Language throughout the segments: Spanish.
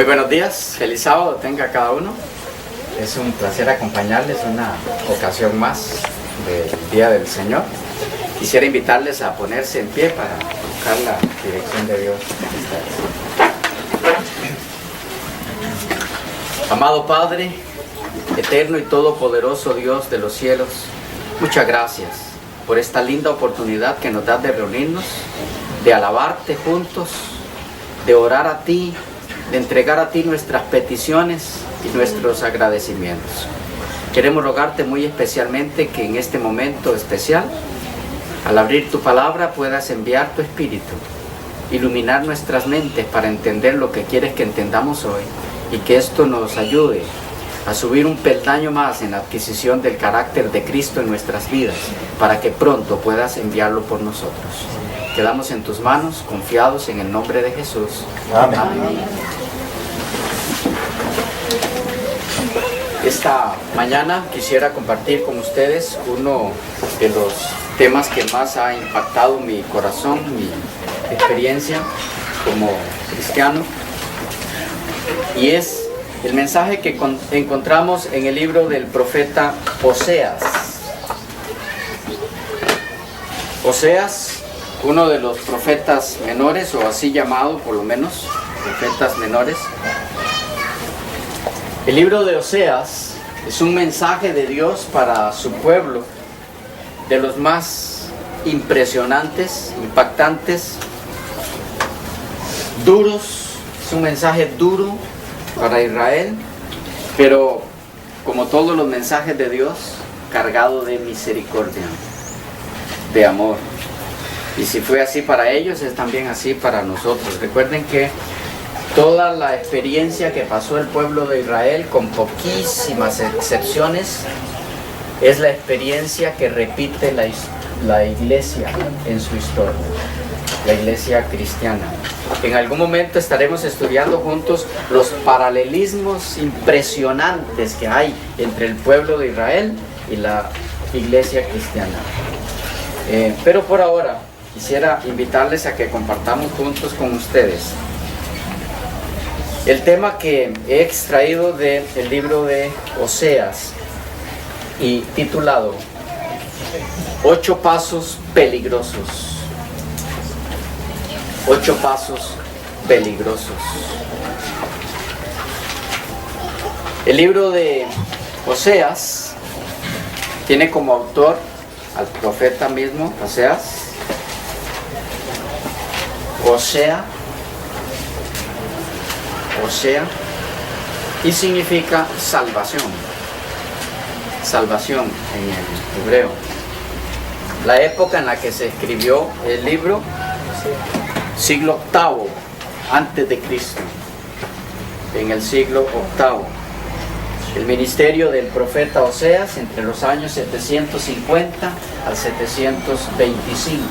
Muy buenos días, feliz sábado tenga cada uno. Es un placer acompañarles una ocasión más del Día del Señor. Quisiera invitarles a ponerse en pie para buscar la dirección de Dios. Amado Padre, eterno y todopoderoso Dios de los cielos, muchas gracias por esta linda oportunidad que nos das de reunirnos, de alabarte juntos, de orar a ti, de entregar a ti nuestras peticiones y nuestros agradecimientos. Queremos rogarte muy especialmente que en este momento especial, al abrir tu palabra, puedas enviar tu Espíritu, iluminar nuestras mentes para entender lo que quieres que entendamos hoy, y que esto nos ayude a subir un peldaño más en la adquisición del carácter de Cristo en nuestras vidas, para que pronto puedas enviarlo por nosotros. Quedamos en tus manos, confiados en el nombre de Jesús. Amén. Amén. Esta mañana quisiera compartir con ustedes uno de los temas que más ha impactado mi corazón, mi experiencia como cristiano, y es el mensaje que encontramos en el libro del profeta Oseas. Oseas, uno de los profetas menores, o así llamado por lo menos, profetas menores. El libro de Oseas es un mensaje de Dios para su pueblo, de los más impresionantes, impactantes, duros. Es un mensaje duro para Israel, pero como todos los mensajes de Dios, cargado de misericordia, de amor. Y si fue así para ellos, es también así para nosotros. Recuerden que toda la experiencia que pasó el pueblo de Israel, con poquísimas excepciones, es la experiencia que repite la iglesia en su historia, la iglesia cristiana. En algún momento estaremos estudiando juntos los paralelismos impresionantes que hay entre el pueblo de Israel y la iglesia cristiana. Pero por ahora quisiera invitarles a que compartamos juntos con ustedes el tema que he extraído del libro de Oseas y titulado 8 pasos peligrosos. 8 pasos peligrosos. El libro de Oseas tiene como autor al profeta mismo, Oseas. Osea, y significa salvación. Salvación en el hebreo. La época en la que se escribió el libro, siglo VIII antes de Cristo. En el siglo VIII. El ministerio del profeta Oseas entre los años 750 al 725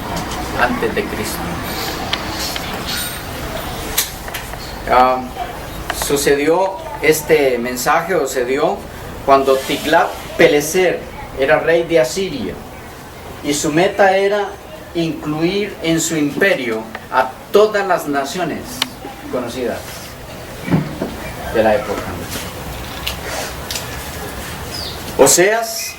antes de Cristo. Este mensaje sucedió cuando Tiglat-Pileser era rey de Asiria, y su meta era incluir en su imperio a todas las naciones conocidas de la época. Oseas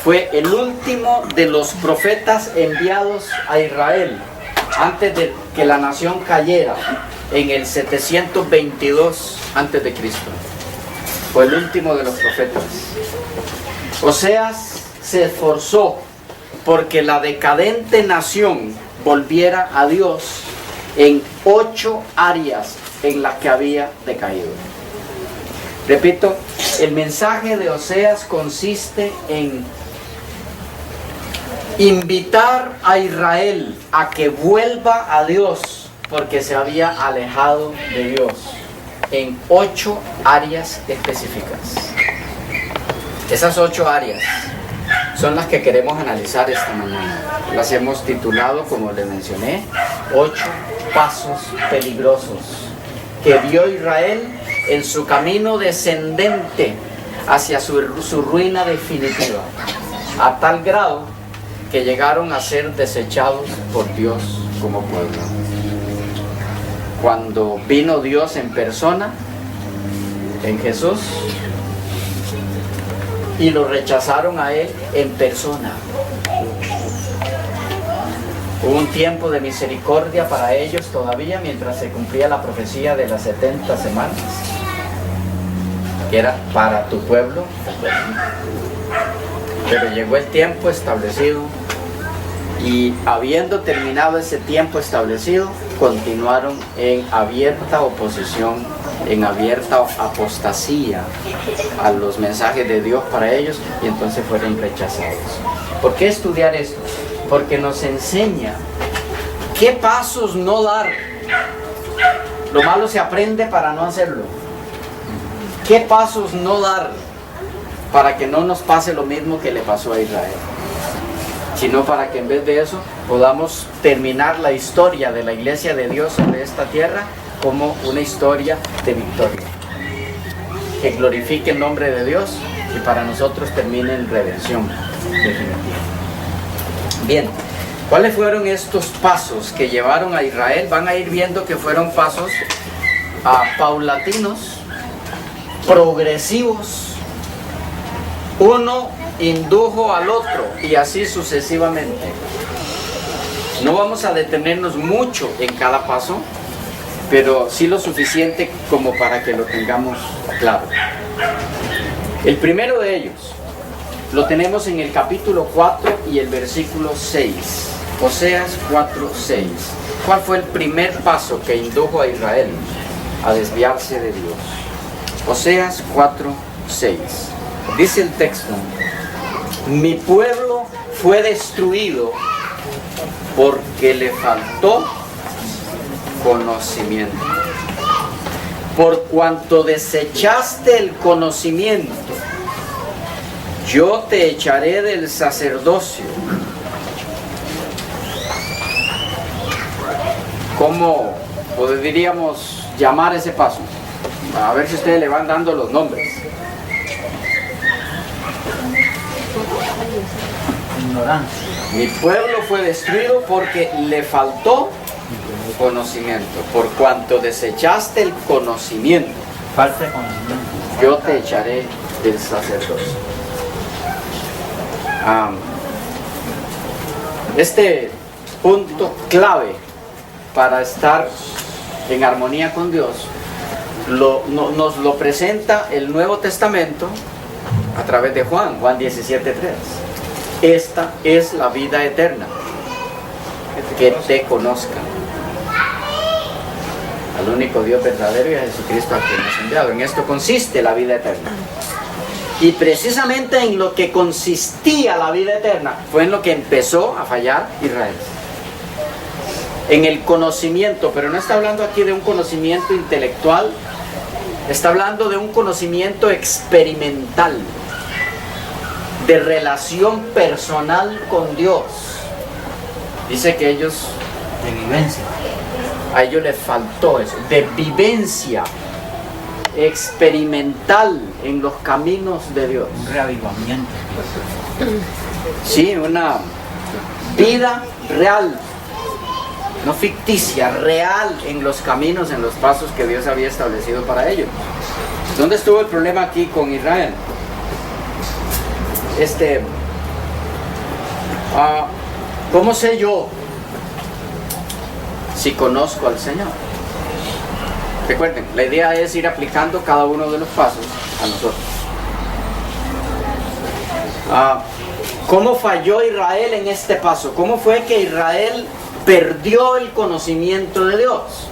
fue el último de los profetas enviados a Israel antes de que la nación cayera en el 722 antes de Cristo. Fue el último de los profetas. Oseas se esforzó porque la decadente nación volviera a Dios en 8 áreas en las que había decaído. Repito, el mensaje de Oseas consiste en invitar a Israel a que vuelva a Dios porque se había alejado de Dios en 8 áreas específicas. Esas 8 áreas son las que queremos analizar esta mañana. Las hemos titulado, como les mencioné, 8 pasos peligrosos que vio Israel en su camino descendente hacia su ruina definitiva, a tal grado que llegaron a ser desechados por Dios como pueblo. Cuando vino Dios en persona, en Jesús y lo rechazaron a Él en persona. Hubo un tiempo de misericordia para ellos todavía mientras se cumplía la profecía de las 70 semanas, que era para tu pueblo. Pero llegó el tiempo establecido y habiendo terminado ese tiempo establecido, continuaron en abierta oposición, en abierta apostasía a los mensajes de Dios para ellos, y entonces fueron rechazados. ¿Por qué estudiar esto? Porque nos enseña qué pasos no dar. Lo malo se aprende para no hacerlo. ¿Qué pasos no dar para que no nos pase lo mismo que le pasó a Israel? Sino para que en vez de eso podamos terminar la historia de la iglesia de Dios sobre esta tierra como una historia de victoria, que glorifique el nombre de Dios y para nosotros termine en redención definitiva. Bien, ¿cuáles fueron estos pasos que llevaron a Israel? Van a ir viendo que fueron pasos paulatinos, progresivos. Uno indujo al otro y así sucesivamente. No vamos a detenernos mucho en cada paso, pero sí lo suficiente como para que lo tengamos claro. El primero de ellos lo tenemos en el capítulo 4 y el versículo 6. Oseas 4, 6. ¿Cuál fue el primer paso que indujo a Israel a desviarse de Dios? Oseas 4, 6. Dice el texto: mi pueblo fue destruido porque le faltó conocimiento. Por cuanto desechaste el conocimiento, yo te echaré del sacerdocio. ¿Cómo podríamos llamar ese paso? A ver si ustedes le van dando los nombres. Ignorancia. Mi pueblo fue destruido porque le faltó conocimiento. Por cuanto desechaste el conocimiento, Falta de conocimiento. yo te echaré del sacerdocio. Este punto clave para estar en armonía con Dios nos lo presenta el Nuevo Testamento a través de Juan 17:3. Esta es la vida eterna, que te conozcan al único Dios verdadero y a Jesucristo a quien nos ha enviado. En esto consiste la vida eterna. Y precisamente en lo que consistía la vida eterna fue en lo que empezó a fallar Israel. En el conocimiento, pero no está hablando aquí de un conocimiento intelectual, está hablando de un conocimiento experimental, de relación personal con Dios. Dice que ellos, De vivencia. a ellos les faltó eso, de vivencia experimental en los caminos de Dios. Un reavivamiento. Sí, una vida real, no ficticia, real en los caminos, en los pasos que Dios había establecido para ellos. ¿Dónde estuvo el problema aquí con Israel? ¿Cómo sé yo si conozco al Señor? Recuerden, la idea es ir aplicando cada uno de los pasos a nosotros. ¿Cómo falló Israel en este paso? ¿Cómo fue que Israel perdió el conocimiento de Dios?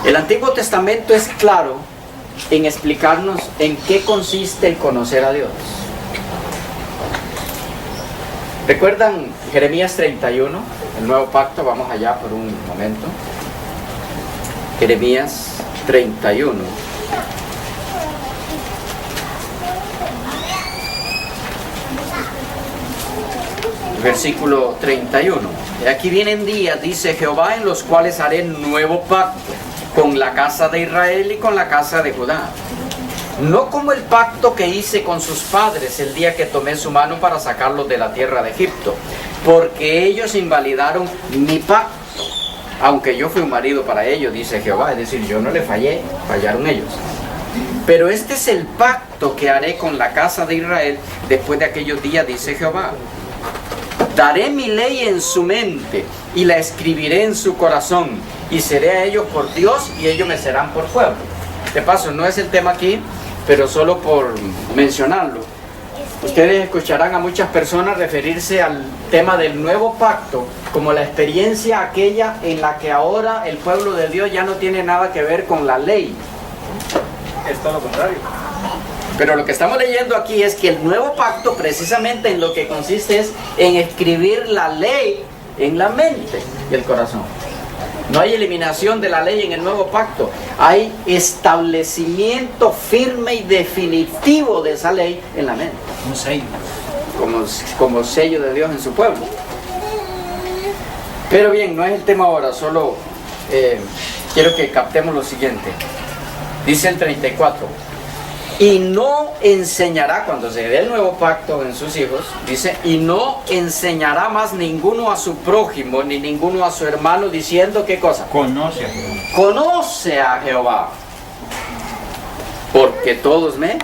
El Antiguo Testamento es claro en explicarnos en qué consiste el conocer a Dios. ¿Recuerdan Jeremías 31, el nuevo pacto? Vamos allá por un momento. Jeremías 31. Versículo 31. Y aquí vienen días, dice Jehová, en los cuales haré nuevo pacto con la casa de Israel y con la casa de Judá. No como el pacto que hice con sus padres el día que tomé su mano para sacarlos de la tierra de Egipto, porque ellos invalidaron mi pacto aunque yo fui un marido para ellos, dice Jehová. Es decir, yo no le fallé, fallaron ellos. Pero este es el pacto que haré con la casa de Israel después de aquellos días, dice Jehová. Daré mi ley en su mente y la escribiré en su corazón, y seré a ellos por Dios y ellos me serán por pueblo. De paso, no es el tema aquí, pero solo por mencionarlo. Ustedes escucharán a muchas personas referirse al tema del nuevo pacto como la experiencia aquella en la que ahora el pueblo de Dios ya no tiene nada que ver con la ley. Es todo lo contrario. Pero lo que estamos leyendo aquí es que el nuevo pacto precisamente en lo que consiste es en escribir la ley en la mente y el corazón. No hay eliminación de la ley en el nuevo pacto. Hay establecimiento firme y definitivo de esa ley en la mente. Un sello. Como sello de Dios en su pueblo. Pero bien, no es el tema ahora, solo quiero que captemos lo siguiente. Dice el 34. Y no enseñará, cuando se dé el nuevo pacto en sus hijos, dice, y no enseñará más ninguno a su prójimo, ni ninguno a su hermano, diciendo, ¿qué cosa? Conoce a Jehová. Conoce a Jehová, porque todos me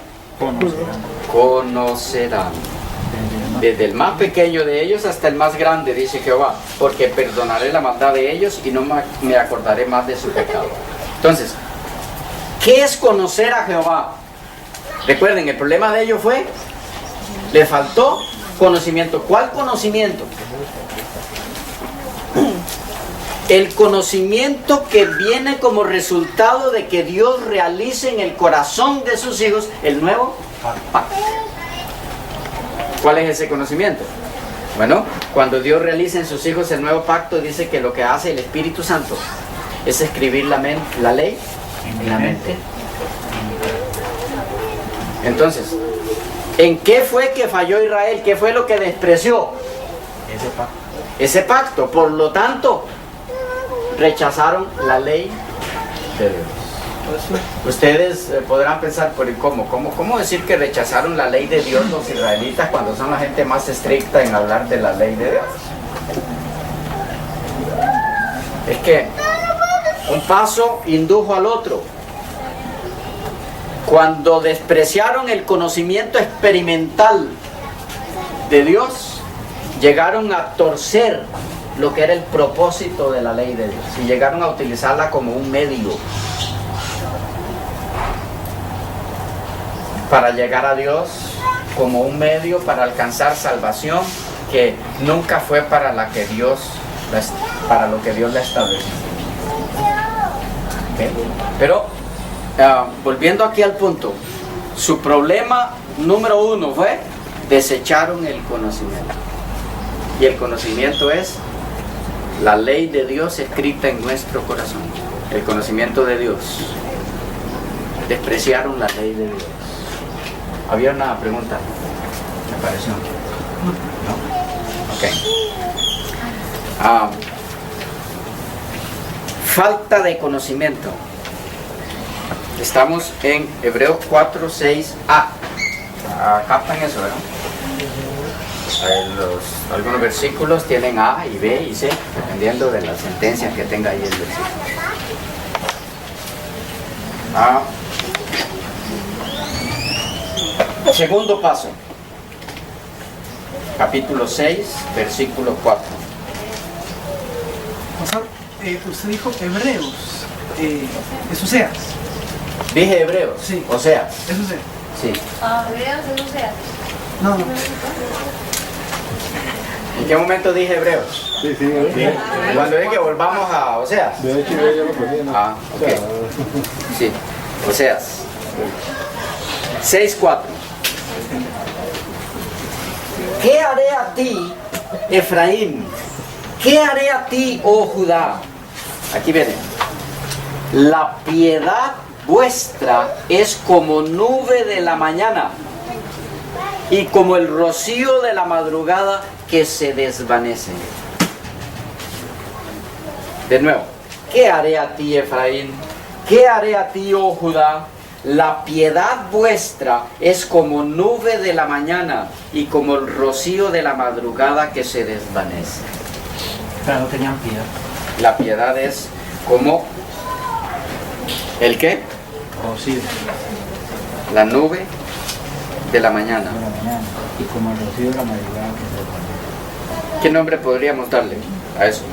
conocerán. Desde el más pequeño de ellos hasta el más grande, dice Jehová, porque perdonaré la maldad de ellos y no me acordaré más de su pecado. Entonces, ¿qué es conocer a Jehová? Recuerden, el problema de ellos fue, le faltó conocimiento. ¿Cuál conocimiento? El conocimiento que viene como resultado de que Dios realice en el corazón de sus hijos el nuevo pacto. ¿Cuál es ese conocimiento? Bueno, cuando Dios realiza en sus hijos el nuevo pacto, dice que lo que hace el Espíritu Santo es escribir la ley en la mente. Entonces, ¿en qué fue que falló Israel? ¿Qué fue lo que despreció? Ese pacto. Por lo tanto, rechazaron la ley de Dios. Ustedes podrán pensar, ¿cómo decir que rechazaron la ley de Dios los israelitas cuando son la gente más estricta en hablar de la ley de Dios? Es que un paso indujo al otro. Cuando despreciaron el conocimiento experimental de Dios, llegaron a torcer lo que era el propósito de la ley de Dios y llegaron a utilizarla como un medio para llegar a Dios, como un medio para alcanzar salvación que nunca fue para lo que Dios la estableció. ¿Okay? Pero volviendo aquí al punto, su problema número uno fue desecharon el conocimiento. Y el conocimiento es la ley de Dios escrita en nuestro corazón. El conocimiento de Dios. Despreciaron la ley de Dios. ¿Había una pregunta? Me pareció. ¿No? Ok. Falta de conocimiento. Estamos en Hebreos 4, 6a. ¿Captan eso, verdad? Algunos versículos tienen A y B y C, dependiendo de la sentencia que tenga ahí el versículo. Segundo paso. Capítulo 6, versículo 4. Pastor, usted dijo Hebreos. Es Oseas. Dije Hebreos. Sí. Oseas. Es Oseas. Sí. Hebreos es Oseas. No. ¿En qué momento dije Hebreos? Sí. Cuando dije que volvamos a Oseas. De hecho, yo lo ponía. Ok. Sí. Oseas. 6:4. ¿Qué haré a ti, Efraín? ¿Qué haré a ti, oh Judá? Aquí viene. La piedad vuestra es como nube de la mañana y como el rocío de la madrugada que se desvanece. De nuevo, ¿qué haré a ti, Efraín? ¿Qué haré a ti, oh Judá? La piedad vuestra es como nube de la mañana y como el rocío de la madrugada que se desvanece. Pero no tenían piedad. La piedad es como ¿el qué? Rocío La nube de la mañana. de la mañana y como el rocío de la madrugada que se levanta. ¿Qué nombre podríamos darle a eso?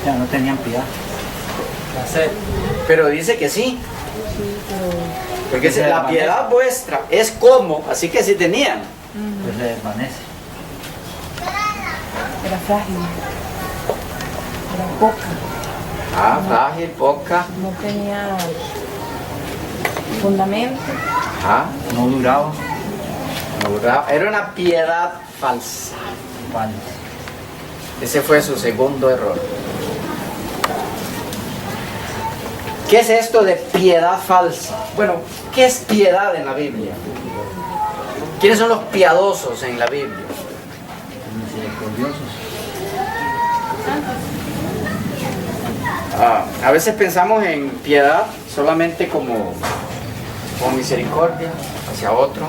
Ya no tenían piedad. La sed. Pero dice que sí. Porque Se la desvanece. piedad vuestra es como, así que sí tenían. Pues se desvanece. Era frágil. Era poca. Ah, frágil, poca. No tenía fundamento. Ajá. No duraba. No duraba. Era una piedad falsa. Vale. Ese fue su segundo error. ¿Qué es esto de piedad falsa? Bueno, ¿qué es piedad en la Biblia? ¿Quiénes son los piadosos en la Biblia? Misericordiosos. A veces pensamos en piedad solamente como misericordia hacia otro,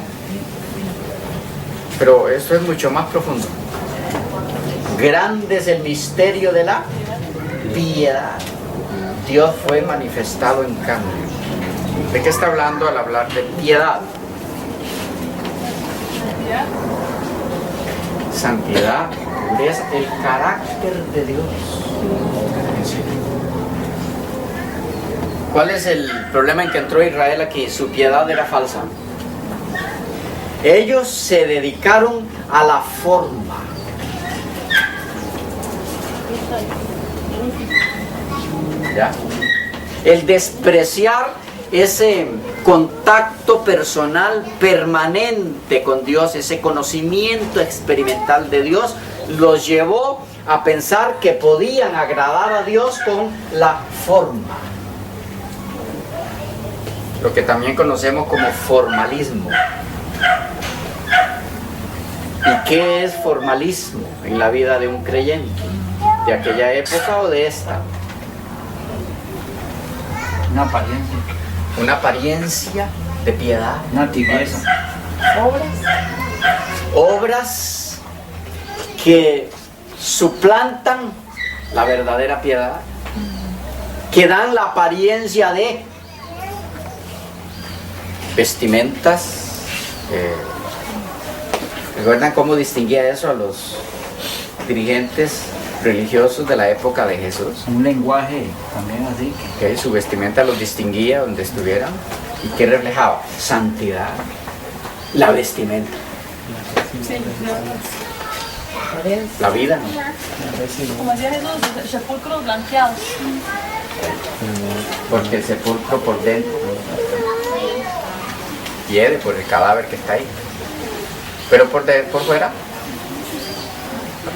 pero esto es mucho más profundo. Grande es el misterio de la piedad. Dios fue manifestado en carne. ¿De qué está hablando al hablar de piedad? Santidad, es el carácter de Dios. ¿Cuál es el problema en que entró Israel aquí? Su piedad era falsa. Ellos se dedicaron a la forma. ¿Ya? El despreciar ese contacto personal permanente con Dios, ese conocimiento experimental de Dios, los llevó a pensar que podían agradar a Dios con la forma. Lo que también conocemos como formalismo. ¿Y qué es formalismo en la vida de un creyente? ¿De aquella época o de esta? Una apariencia. Una apariencia de piedad. Una tibieza. Obras que suplantan la verdadera piedad, que dan la apariencia de vestimentas. ¿Recuerdan cómo distinguía eso a los dirigentes religiosos de la época de Jesús? Un lenguaje también así. Que su vestimenta los distinguía donde estuvieran. ¿Y qué reflejaba? Santidad. La vestimenta. La vida, ¿no? Como decía Jesús, sepulcros blanqueados. Porque el sepulcro por dentro hiede por el cadáver que está ahí. Pero por fuera,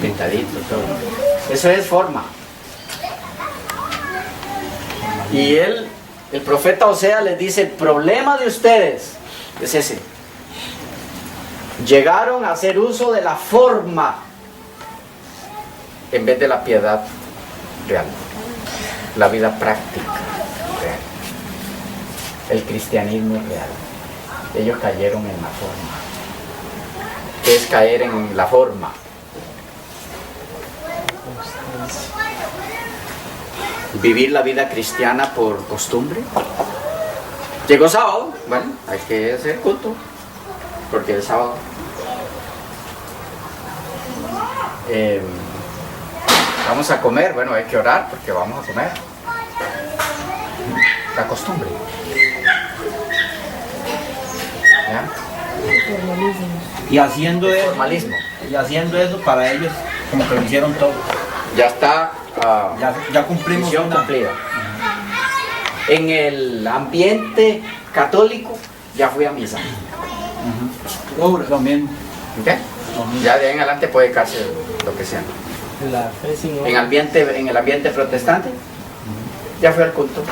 pintadito, todo. Eso es forma. Y el profeta Oseas les dice, el problema de ustedes es ese. Llegaron a hacer uso de la forma en vez de la piedad real, la vida práctica real. El cristianismo es real. Ellos cayeron en la forma. ¿Qué es caer en la forma? Vivir la vida cristiana por costumbre. Llegó sábado, bueno, hay que hacer culto, porque es sábado. Vamos a comer, bueno, hay que orar porque vamos a comer. La costumbre. ¿Ya? Y haciendo El eso, formalismo. para ellos, como que lo hicieron todo. Ya está. Ya cumplimos Misión una. cumplida. En el ambiente católico ya fui a misa. Lo mismo. ¿Ok? Ya de ahí en adelante puede dedicarse lo que sea. La fe sin obra. En el ambiente protestante ya fui al culto.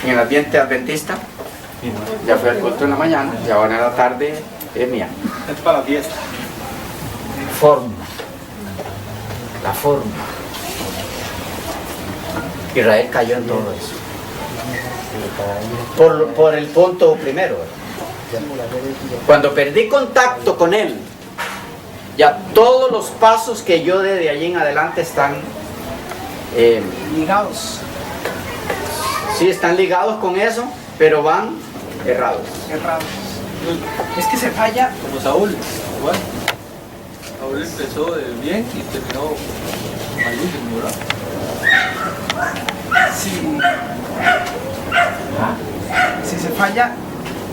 En el ambiente adventista ya fui al culto en la mañana y ahora en la tarde es mía. Es para la fiesta. Forma. La forma. Israel cayó en todo eso. Por el punto primero. Cuando perdí contacto con él, Ya todos los pasos que yo dé de allí en adelante están, Ligados, sí, están ligados con eso, pero van errados. errados. Es que se falla. Como Saúl, igual. Saúl empezó de bien y terminó malísimo, ¿verdad? Si se falla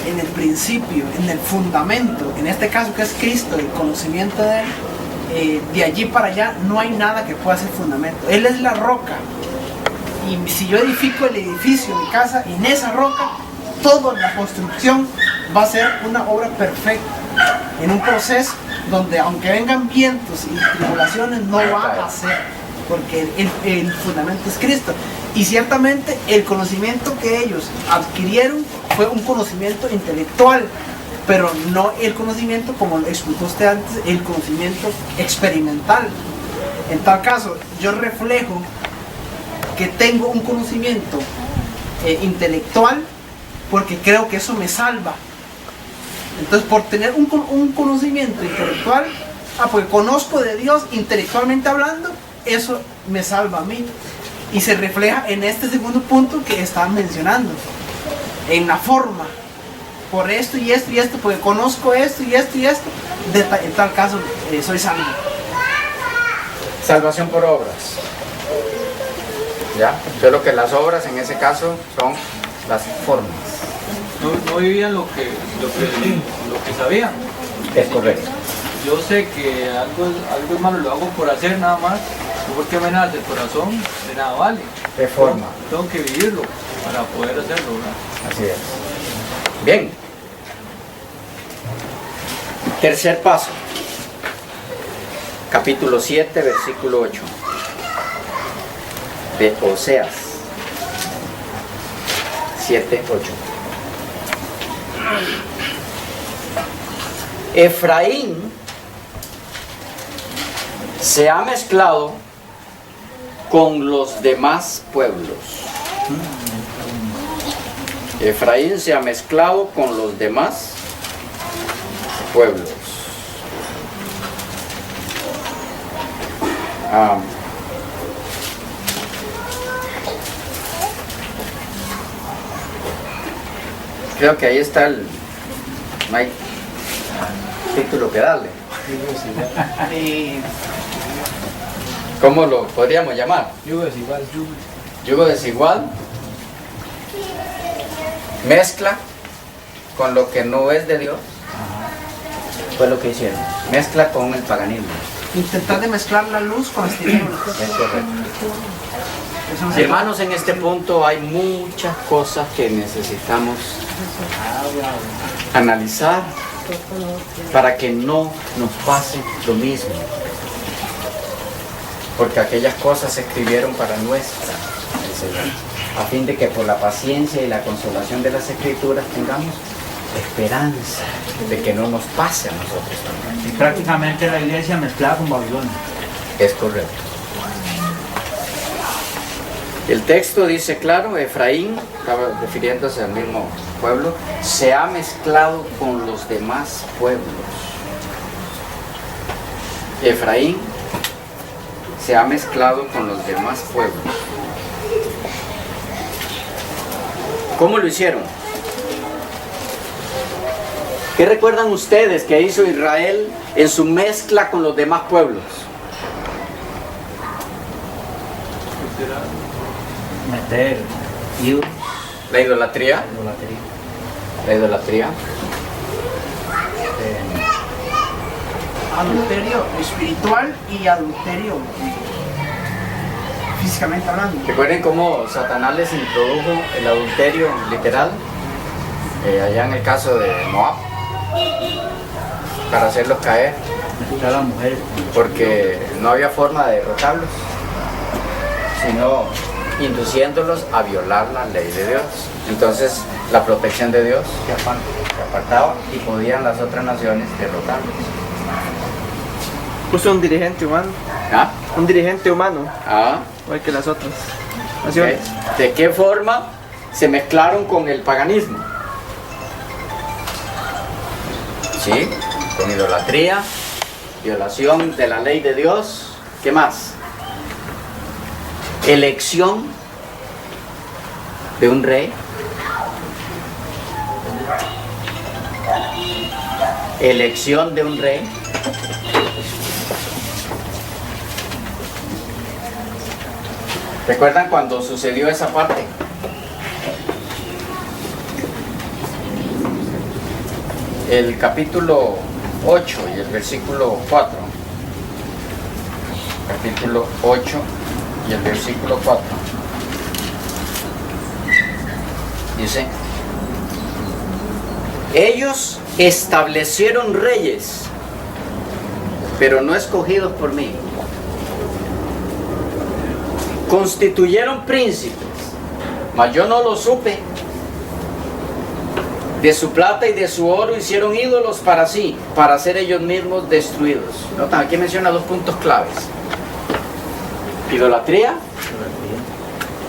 en el principio, en el fundamento, en este caso que es Cristo, el conocimiento de Él, de allí para allá no hay nada que pueda ser fundamento. Él es la roca. Y si yo edifico el edificio, mi casa, en esa roca, toda la construcción va a ser una obra perfecta. En un proceso donde aunque vengan vientos y tribulaciones, no va a ser. Porque el fundamento es Cristo. Y ciertamente el conocimiento que ellos adquirieron fue un conocimiento intelectual, pero no el conocimiento, como explicó usted antes, el conocimiento experimental. En tal caso, yo reflejo que tengo un conocimiento intelectual porque creo que eso me salva. Entonces, por tener un conocimiento intelectual, porque conozco de Dios intelectualmente hablando, eso me salva a mí. Y se refleja en este segundo punto que estaban mencionando, en la forma, por esto y esto y esto, porque conozco esto y esto y esto, en tal caso soy salvo. Salvación por obras. ¿Ya? Solo que las obras en ese caso son las formas. No vivían lo que sabían. Es correcto. Yo sé que algo es malo, lo hago por hacer nada más, no porque me nace el corazón, de nada vale. De forma. Tengo que vivirlo para poder hacerlo, ¿verdad? Así es. Bien. Tercer paso. Capítulo 7, versículo 8. De Oseas. 7, 8. Efraín se ha mezclado con los demás pueblos. Efraín se ha mezclado con los demás pueblos. Creo que ahí está el... No hay título que darle. ¿Cómo lo podríamos llamar? Yugo desigual. Yugo desigual. Mezcla con lo que no es de Dios. Fue lo que hicieron. Mezcla con el paganismo. Intentar de mezclar la luz con las tinieblas. Es correcto. Eso no se Hermanos, en este punto hay muchas cosas que necesitamos analizar para que no nos pase lo mismo. Porque aquellas cosas se escribieron para nuestra enseñanza, a fin de que por la paciencia y la consolación de las Escrituras tengamos esperanza de que no nos pase a nosotros también. Y prácticamente la iglesia mezclada con Babilonia. Es correcto. El texto dice claro, Efraín, estaba refiriéndose al mismo pueblo, se ha mezclado con los demás pueblos. Efraín se ha mezclado con los demás pueblos. ¿Cómo lo hicieron? ¿Qué recuerdan ustedes que hizo Israel en su mezcla con los demás pueblos? Meter ídolos, La idolatría. idolatría. La idolatría. adulterio espiritual y adulterio físicamente hablando. Recuerden cómo Satanás les introdujo el adulterio literal, allá en el caso de Moab, para hacerlos caer, Mezclar a las mujeres. porque no había forma de derrotarlos, sino induciéndolos a violar la ley de Dios. Entonces la protección de Dios se apartaba y podían las otras naciones derrotarlos. Puso un dirigente humano, ¿Ah? un dirigente humano, ¿Ah? igual que las otras ¿Ok? naciones. ¿De qué forma se mezclaron con el paganismo? ¿Sí? Con idolatría, violación de la ley de Dios. ¿Qué más? Elección de un rey. Elección de un rey. ¿Recuerdan cuando sucedió esa parte? El capítulo 8 y el versículo 4. Capítulo 8 y el versículo 4. Dice: ellos establecieron reyes, pero no escogidos por mí. Constituyeron príncipes, mas yo no lo supe. De su plata y de su oro hicieron ídolos para sí, para ser ellos mismos destruidos. Notan, aquí menciona dos puntos claves: idolatría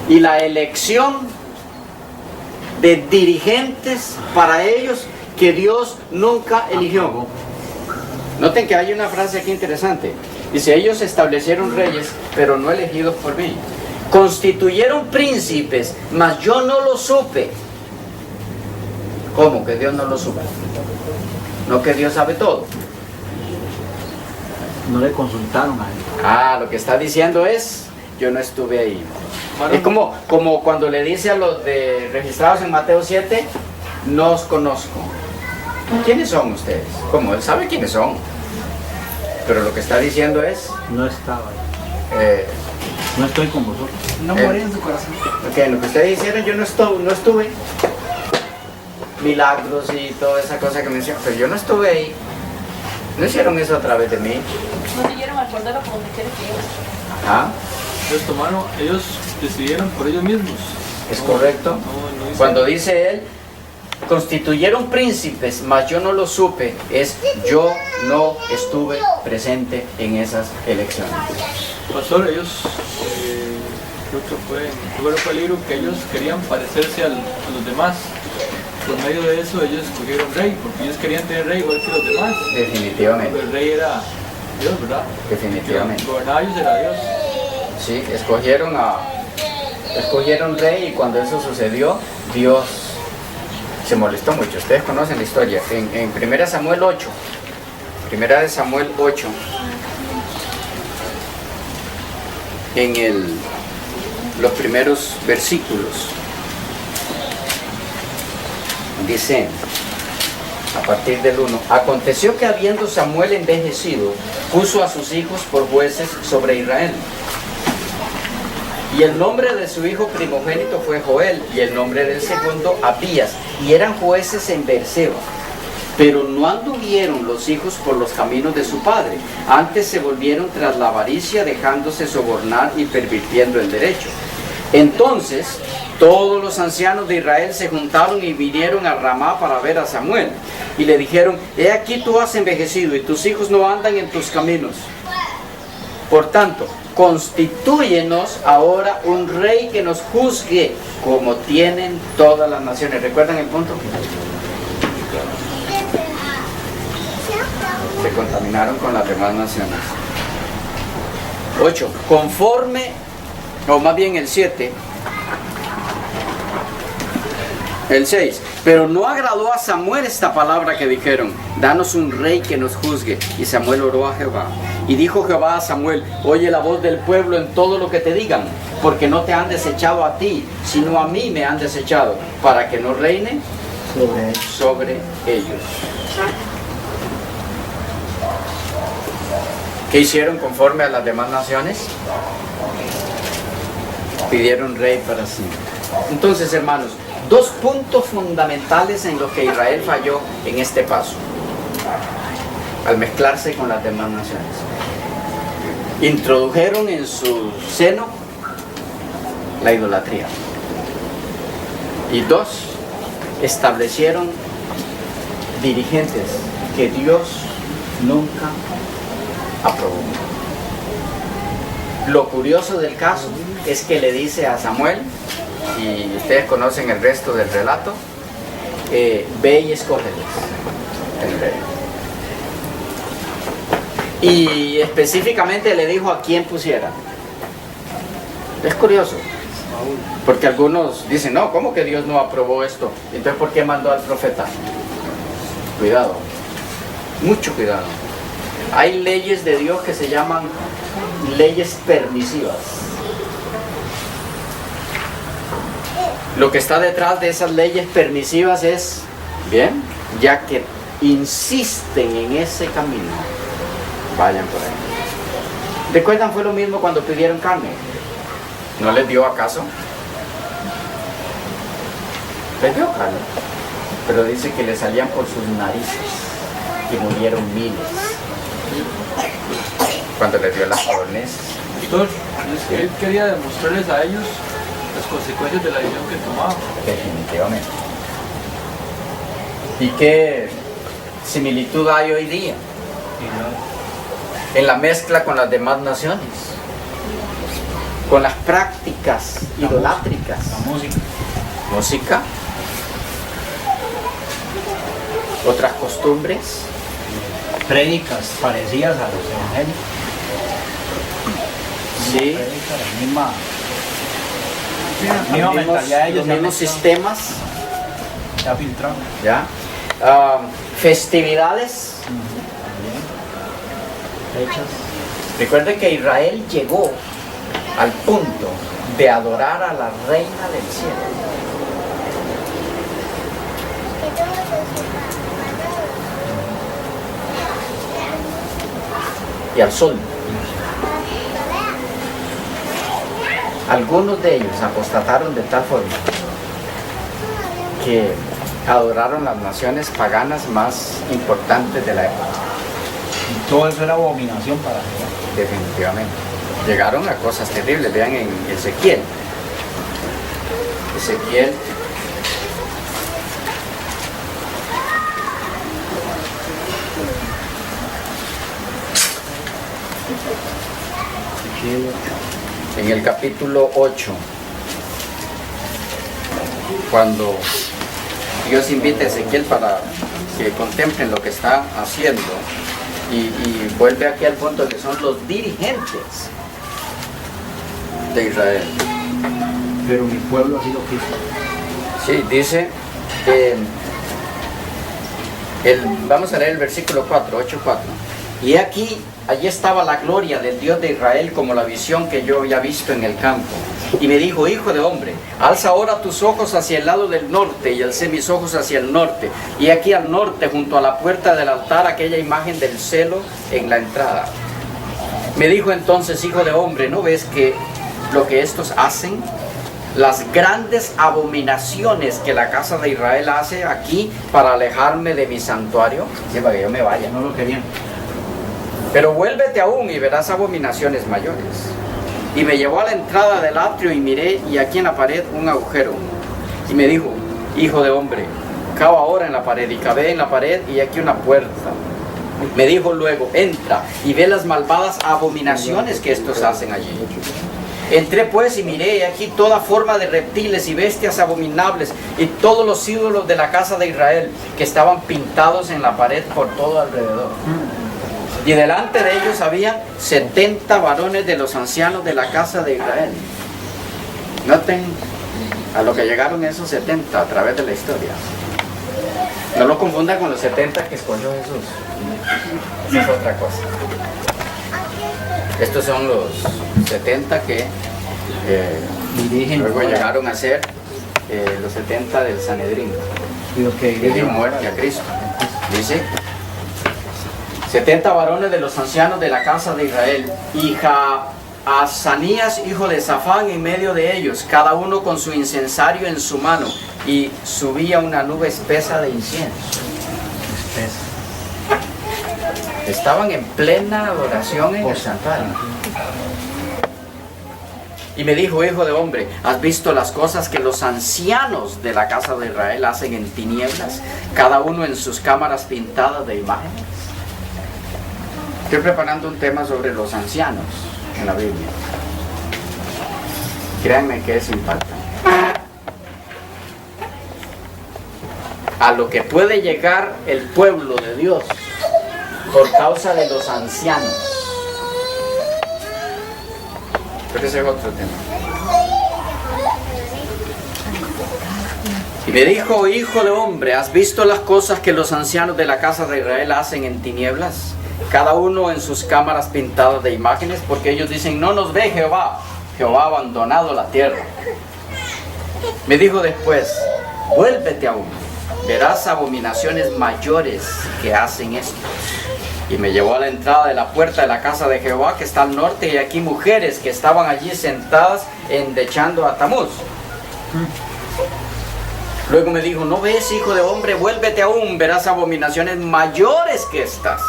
y la elección de dirigentes para ellos que Dios nunca eligió. Noten que hay una frase aquí interesante. Dice: ellos establecieron reyes, pero no elegidos por mí. Constituyeron príncipes, mas yo no lo supe. ¿Cómo que Dios no lo supe? No, que Dios sabe todo. No le consultaron a él. Ah, lo que está diciendo es: yo no estuve ahí. Es como cuando le dice a los registrados en Mateo 7: no os conozco. ¿Quiénes son ustedes? ¿Cómo? Él sabe quiénes son. Pero lo que está diciendo es: no estaba ahí. No estoy con vosotros. No morir en su corazón. Okay, lo que ustedes hicieron, yo no estuve. Milagros y toda esa cosa que mencionan, pero yo no estuve ahí. No hicieron eso a través de mí. No siguieron al cordero por donde quiere que ibas. ¿Ah? Ellos decidieron por ellos mismos. Es correcto. No dice. Cuando dice él: constituyeron príncipes, mas yo no lo supe, es: yo no estuve presente en esas elecciones. Pastor, ellos, creo que fue el libro que ellos querían parecerse a los demás. Por medio de eso ellos escogieron rey, porque ellos querían tener rey igual que los demás. Definitivamente. Pero el rey era Dios, ¿verdad? Definitivamente. El que gobernaba ellos era Dios. Sí, escogieron rey, y cuando eso sucedió, Dios se molestó mucho. Ustedes conocen la historia. En 1 Samuel 8, Primera de Samuel 8, en los primeros versículos, dice, a partir del 1: aconteció que habiendo Samuel envejecido, puso a sus hijos por jueces sobre Israel. Y el nombre de su hijo primogénito fue Joel, y el nombre del segundo Abías, y eran jueces en Beerseba. Pero no anduvieron los hijos por los caminos de su padre, antes se volvieron tras la avaricia, dejándose sobornar y pervirtiendo el derecho. Entonces todos los ancianos de Israel se juntaron y vinieron a Ramá para ver a Samuel, y le dijeron: he aquí tú has envejecido y tus hijos no andan en tus caminos. Por tanto, constitúyenos ahora un rey que nos juzgue como tienen todas las naciones. ¿Recuerdan el punto? Se contaminaron con las demás naciones. 8. Conforme, o más bien el 7, el 6. Pero no agradó a Samuel esta palabra que dijeron: danos un rey que nos juzgue. Y Samuel oró a Jehová. Y dijo Jehová a Samuel: oye la voz del pueblo en todo lo que te digan, porque no te han desechado a ti, sino a mí me han desechado, para que no reine sobre ellos. ¿Qué hicieron conforme a las demás naciones? Pidieron rey para sí. Entonces, hermanos, dos puntos fundamentales en los que Israel falló en este paso, al mezclarse con las demás naciones. Introdujeron en su seno la idolatría. Y 2, establecieron dirigentes que Dios nunca aprobó. Lo curioso del caso es que le dice a Samuel, y ustedes conocen el resto del relato, ve y escógeles el rey. Y específicamente le dijo a quién pusiera. Es curioso, porque algunos dicen, no, ¿cómo que Dios no aprobó esto? Entonces, ¿por qué mandó al profeta? Cuidado, mucho cuidado. Hay leyes de Dios que se llaman leyes permisivas. Lo que está detrás de esas leyes permisivas es, bien, ya que insisten en ese camino, vayan por ahí. ¿Recuerdan? Fue lo mismo cuando pidieron carne. ¿No les dio acaso? Les dio carne, pero dice que le salían por sus narices y murieron miles cuando les dio las codornices. Pastor, es que él quería demostrarles a ellos las consecuencias de la decisión que tomaban. Definitivamente. ¿Y qué similitud hay hoy día en la mezcla con las demás naciones? Con las prácticas idolátricas. La música. Música. Otras costumbres. Prédicas parecidas a los evangelios. Sí. Prédicas, la misma Los mismos, mentalidad de ellos. los mismos sistemas. Se ha filtrado. ¿Ya? Festividades. Fechas. Recuerden que Israel llegó al punto de adorar a la reina del cielo. Y al sol. Algunos de ellos apostataron de tal forma que adoraron las naciones paganas más importantes de la época. Y todo eso era abominación para Dios. Definitivamente. Llegaron a cosas terribles. Vean en Ezequiel. Ezequiel. En el capítulo 8, cuando Dios invita a Ezequiel para que contemplen lo que está haciendo, y vuelve aquí al punto que son los dirigentes de Israel. Pero mi pueblo así lo quiso. Sí, dice, vamos a leer el versículo 4, 8:4. Y aquí, allí estaba la gloria del Dios de Israel como la visión que yo había visto en el campo. Y me dijo, hijo de hombre, alza ahora tus ojos hacia el lado del norte. Y alcé mis ojos hacia el norte. Y aquí al norte, junto a la puerta del altar, aquella imagen del celo en la entrada. Me dijo entonces, hijo de hombre, ¿no ves que lo que estos hacen? Las grandes abominaciones que la casa de Israel hace aquí para alejarme de mi santuario. Sí, para que yo me vaya. No lo querían. Pero vuélvete aún y verás abominaciones mayores. Y me llevó a la entrada del atrio y miré, y aquí en la pared un agujero. Y me dijo, hijo de hombre, cava ahora en la pared. Y cavé en la pared, y aquí una puerta. Me dijo luego, entra y ve las malvadas abominaciones que estos hacen allí. Entré pues y miré, y aquí toda forma de reptiles y bestias abominables, y todos los ídolos de la casa de Israel, que estaban pintados en la pared por todo alrededor. Y delante de ellos había 70 varones de los ancianos de la casa de Israel. Noten a lo que llegaron esos 70 a través de la historia. No lo confundan con los 70 que escogió Jesús. Eso es otra cosa. Estos son los 70 que luego llegaron a ser los 70 del Sanedrín. Y los que Que dio muerte a Cristo. Dice 70 varones de los ancianos de la casa de Israel, y Azanías, hijo de Safán, en medio de ellos, cada uno con su incensario en su mano, y subía una nube espesa de incienso. Estaban en plena adoración en el santuario. Y me dijo, hijo de hombre, ¿has visto las cosas que los ancianos de la casa de Israel hacen en tinieblas, cada uno en sus cámaras pintadas de imágenes? Estoy preparando un tema sobre los ancianos en la Biblia. Créanme que es impactante. A lo que puede llegar el pueblo de Dios por causa de los ancianos. Pero ese es otro tema. Y me dijo: hijo de hombre, ¿has visto las cosas que los ancianos de la casa de Israel hacen en tinieblas? Cada uno en sus cámaras pintadas de imágenes, porque ellos dicen: no nos ve Jehová, Jehová ha abandonado la tierra. Me dijo después: vuélvete aún, verás abominaciones mayores que hacen esto. Y me llevó a la entrada de la puerta de la casa de Jehová, que está al norte, y aquí mujeres que estaban allí sentadas endechando a Tamuz. Luego me dijo: ¿no ves, hijo de hombre? Vuélvete aún, verás abominaciones mayores que estas.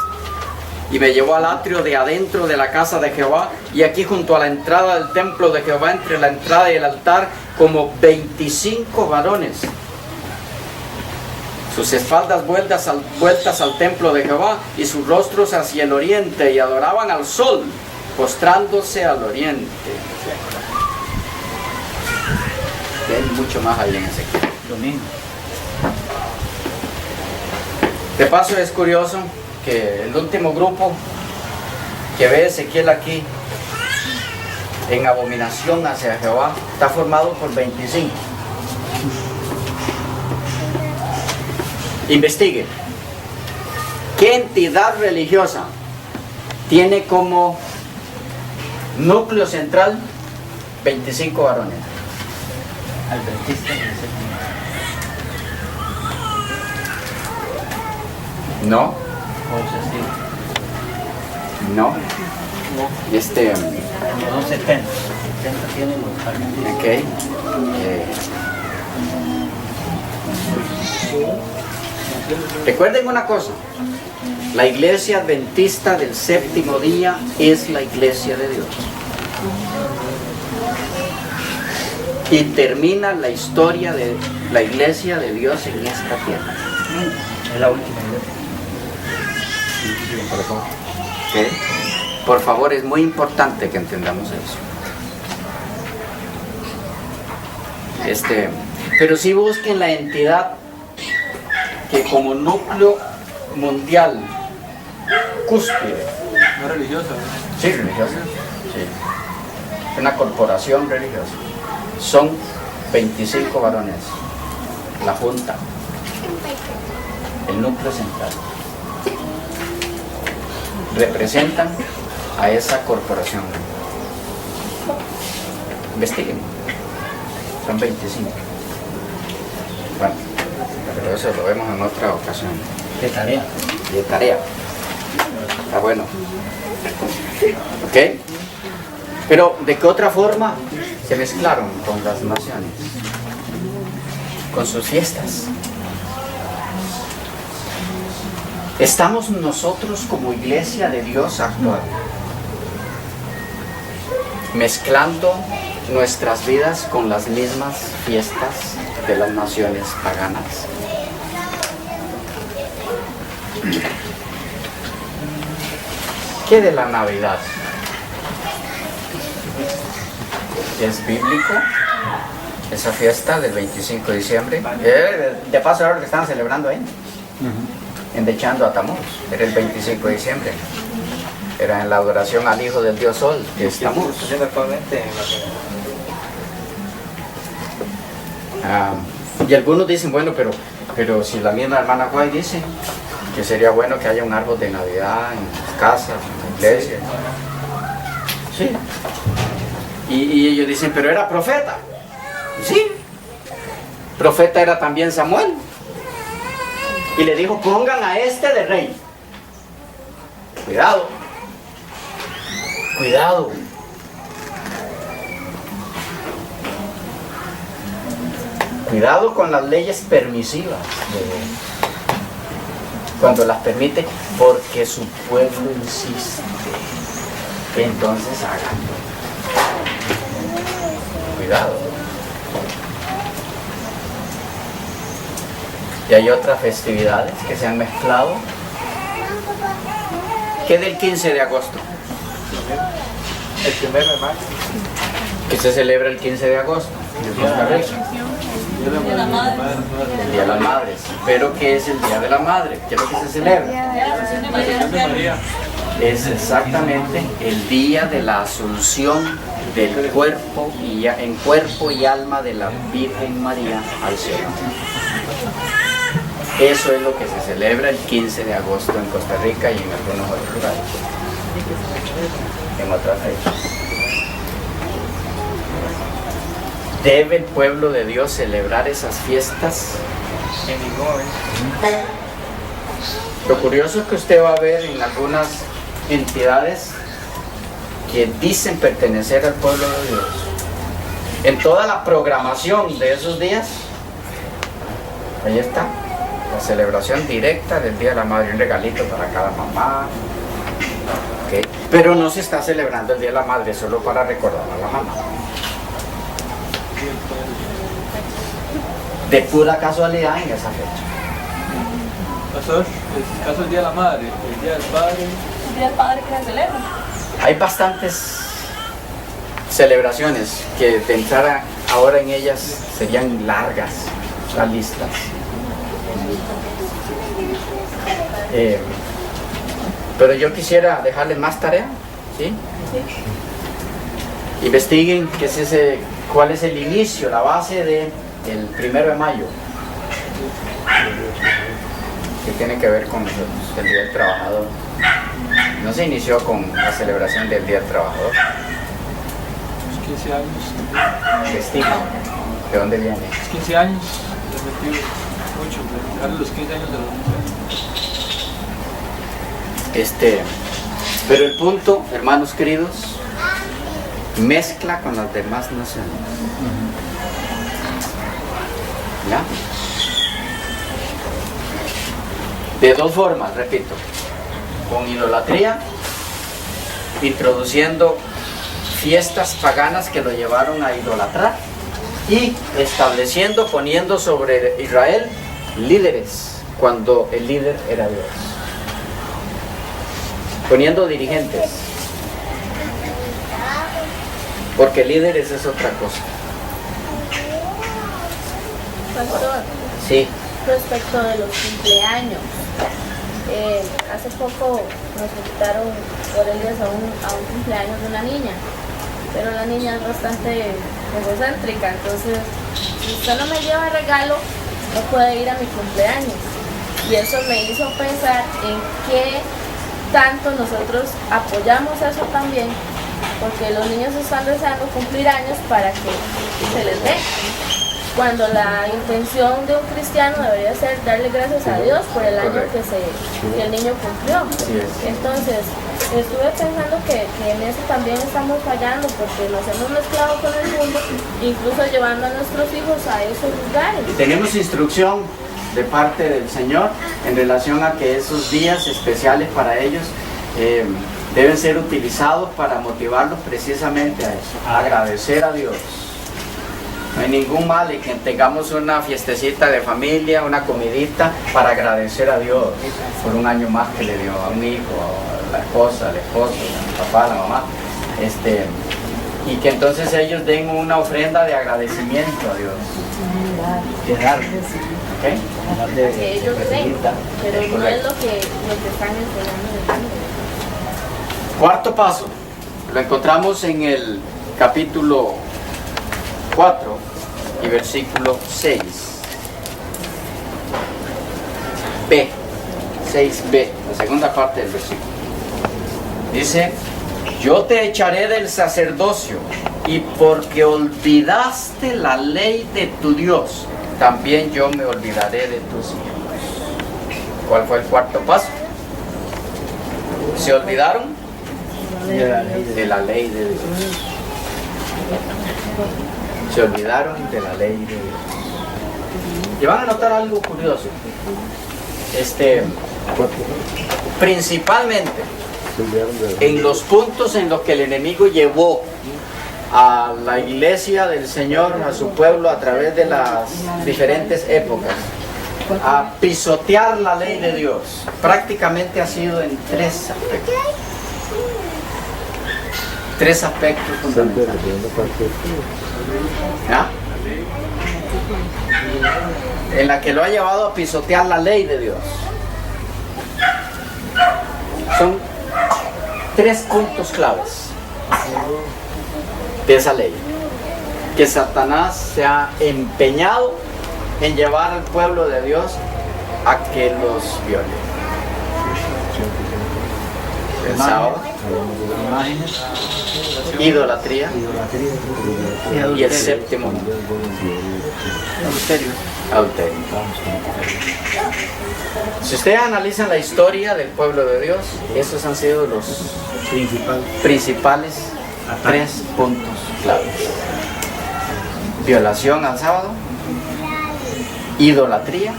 Y me llevó al atrio de adentro de la casa de Jehová, y aquí junto a la entrada del templo de Jehová, entre la entrada y el altar, como 25 varones, sus espaldas vueltas al templo de Jehová, y sus rostros hacia el oriente, y adoraban al sol, postrándose al oriente. Y hay mucho más ahí en Ezequiel. Domingo. De paso, es curioso que el último grupo que ve Ezequiel aquí en abominación hacia Jehová está formado por 25. Investigue. ¿Qué entidad religiosa tiene como núcleo central 25 varones? Adventista del séptimo. No, O sea, sí. no. No. Este, Los 70. 70 tienen los adventistas. ok. Recuerden una cosa: la iglesia adventista del séptimo día es la iglesia de Dios. Y termina la historia de la iglesia de Dios en esta tierra. Es la última iglesia. ¿Ok? Por favor, es muy importante que entendamos eso. Pero sí busquen la entidad que como núcleo mundial, cúspide. No religiosa, ¿verdad? Sí, religiosa. Sí. Una corporación religiosa. Son 25 varones. La junta. El núcleo central. Representan a esa corporación. Investiguen. Son 25. Bueno, pero eso lo vemos en otra ocasión. De tarea. De tarea. Está bueno. ¿Ok? Pero ¿de qué otra forma se mezclaron con las naciones? Con sus fiestas. ¿Estamos nosotros como iglesia de Dios actual mezclando nuestras vidas con las mismas fiestas de las naciones paganas? ¿Qué de la Navidad? ¿Es bíblico esa fiesta del 25 de diciembre? De paso era lo que estaban celebrando ahí, endechando a Tamuz. Era el 25 de diciembre. Era en la adoración al Hijo del Dios Sol, que es Tamuz. Y algunos dicen, bueno, pero si la misma hermana Juay dice que sería bueno que haya un árbol de Navidad en las casas, en la iglesia. Sí. Y ellos dicen, pero era profeta. Sí. Profeta era también Samuel. Y le dijo, pongan a este de rey. Cuidado. Cuidado. Cuidado con las leyes permisivas. Cuando las permite, porque su pueblo insiste. Entonces háganlo. Cuidado. Y hay otras festividades que se han mezclado. ¿Qué del 15 de agosto? El 1 de marzo. Que se celebra el 15 de agosto en Costa Rica. Día de la Madre. El Día de las Madres. Pero ¿qué es el Día de la Madre? ¿Qué es lo que se celebra? Día de la Asunción de La Asunción de María. María. Es exactamente el día de la asunción del cuerpo en cuerpo y alma de la Virgen María al cielo. Eso es lo que se celebra el 15 de agosto en Costa Rica y en algunos otros lugares, en otras fechas. ¿Debe el pueblo de Dios celebrar esas fiestas? En ningún momento. Lo curioso es que usted va a ver en algunas entidades que dicen pertenecer al pueblo de Dios, en toda la programación de esos días, ahí está, la celebración directa del Día de la Madre, un regalito para cada mamá, ¿ok? Pero no se está celebrando el Día de la Madre solo para recordar a la mamá. De pura casualidad en esa fecha. Pastor, el caso del Día de la Madre, el Día del Padre. El Día del Padre que se celebra. Hay bastantes celebraciones que de entrar ahora en ellas serían largas las listas. Pero yo quisiera dejarles más tarea, ¿sí? Investiguen cuál es el inicio, la base del 1 de mayo, que tiene que ver con nosotros, el Día del Trabajador. No se inició con la celebración del Día del Trabajador. Los 15 años. Investiguen de dónde viene. Los 15 años, les metí mucho, darle los 15 años de los Pero el punto, hermanos queridos, mezcla con las demás naciones. ¿Ya? De dos formas, repito, con idolatría, introduciendo fiestas paganas que lo llevaron a idolatrar, y estableciendo, poniendo sobre Israel líderes cuando el líder era Dios, poniendo dirigentes, porque líderes es otra cosa. Pastor, Sí, respecto de los cumpleaños, hace poco nos invitaron por el día a un cumpleaños de una niña, pero la niña es bastante egocéntrica, entonces si usted no me lleva regalo, no puede ir a mi cumpleaños. Y eso me hizo pensar en qué tanto nosotros apoyamos eso también, porque los niños están deseando cumplir años para que se les dé, cuando la intención de un cristiano debería ser darle gracias a Dios por el año que el niño cumplió. Entonces estuve pensando que en eso también estamos fallando, porque nos hemos mezclado con el mundo, incluso llevando a nuestros hijos a esos lugares. tenemos instrucción de parte del Señor en relación a que esos días especiales para ellos deben ser utilizados para motivarlos precisamente a eso, a agradecer a Dios. No hay ningún mal en que tengamos una fiestecita de familia, una comidita para agradecer a Dios por un año más que le dio a un hijo, a la esposa, al esposo, al papá, a la mamá. Y que entonces ellos den una ofrenda de agradecimiento a Dios. Que dar, ¿ok? Que ellos den, pero no es lo que están enseñando en el mundo. Cuarto paso, lo encontramos en el capítulo 4 y versículo 6. B, 6b, la segunda parte del versículo. Dice: yo te echaré del sacerdocio, y porque olvidaste la ley de tu Dios, también yo me olvidaré de tus hijos. ¿Cuál fue el cuarto paso? ¿Se olvidaron? De la ley de Dios. Se olvidaron de la ley de Dios. Y van a notar algo curioso. Principalmente en los puntos en los que el enemigo llevó a la iglesia del Señor, a su pueblo, a través de las diferentes épocas, a pisotear la ley de Dios, prácticamente ha sido en tres aspectos. Tres aspectos fundamentales. ¿Ya? en la que lo ha llevado a pisotear la ley de Dios. Son 3 puntos claves de esa ley que Satanás se ha empeñado en llevar al pueblo de Dios a que los viole. El sábado, Imágenes, idolatría y el séptimo, adulterio. Si ustedes analizan la historia del pueblo de Dios, esos han sido los principales 3 puntos claves: violación al sábado, idolatría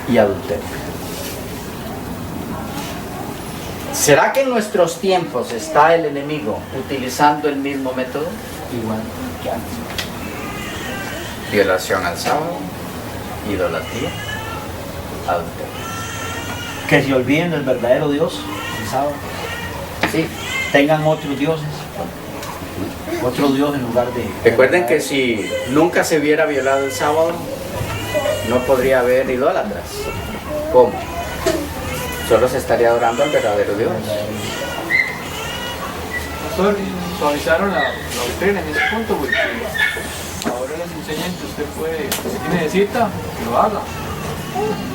y adulterio. ¿Será que en nuestros tiempos está el enemigo utilizando el mismo método? igual que antes. Violación al sábado, idolatría, adulterio. Que se olviden del verdadero Dios, el sábado. Sí. Tengan otros dioses. Otro Dios en lugar de... Recuerden que si nunca se hubiera violado el sábado, no podría haber idólatras. ¿Cómo? Solo se estaría adorando al verdadero Dios. Pastor, suavizaron la doctrina en ese punto, porque ahora les enseñan que usted puede, si tiene cita, que lo haga.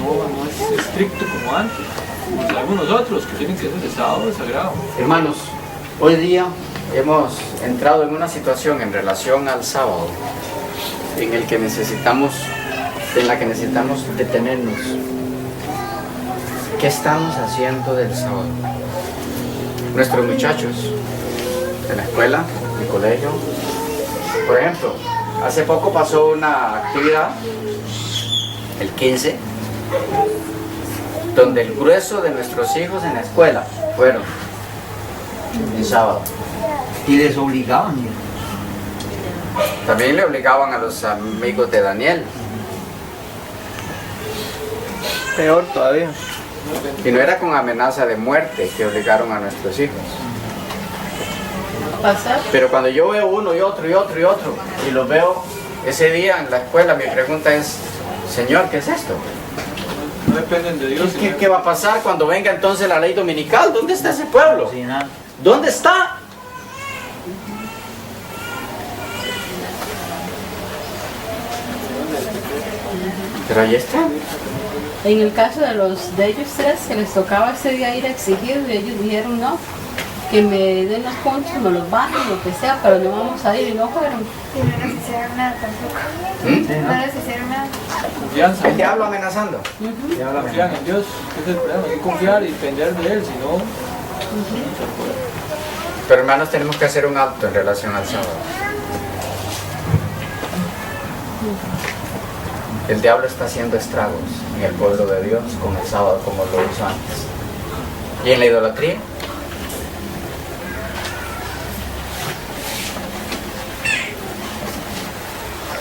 No es estricto como antes. Como algunos otros que tienen que ser de sábado de sagrado. Hermanos, hoy día hemos entrado en una situación en relación al sábado en la que necesitamos detenernos. ¿Qué estamos haciendo del sábado? Nuestros muchachos en la escuela, en el colegio, por ejemplo, hace poco pasó una actividad, el 15, donde el grueso de nuestros hijos en la escuela fueron el sábado. Y les obligaban. También le obligaban a los amigos de Daniel. Peor todavía. Y no era con amenaza de muerte que obligaron a nuestros hijos. Pero cuando yo veo uno y otro y los veo ese día en la escuela, mi pregunta es: Señor, ¿qué es esto? No dependen de Dios. ¿Qué va a pasar cuando venga entonces la ley dominical? ¿Dónde está ese pueblo? Sin nada. ¿Dónde está? Pero ahí está. En el caso de ellos 3 que les tocaba ese día ir a exigir, y ellos dijeron no, que me den los puntos, me los bajen, lo que sea, pero no vamos a ir, y no fueron. Y no les hicieron nada tampoco. No les hicieron nada. Confianza. El diablo amenazando. Confían en Dios. Ese es el problema. Hay que confiar y depender de Él, si no, no se puede. Pero hermanos, tenemos que hacer un alto en relación al sábado. El diablo está haciendo estragos en el pueblo de Dios con el sábado como lo hizo antes. ¿Y en la idolatría?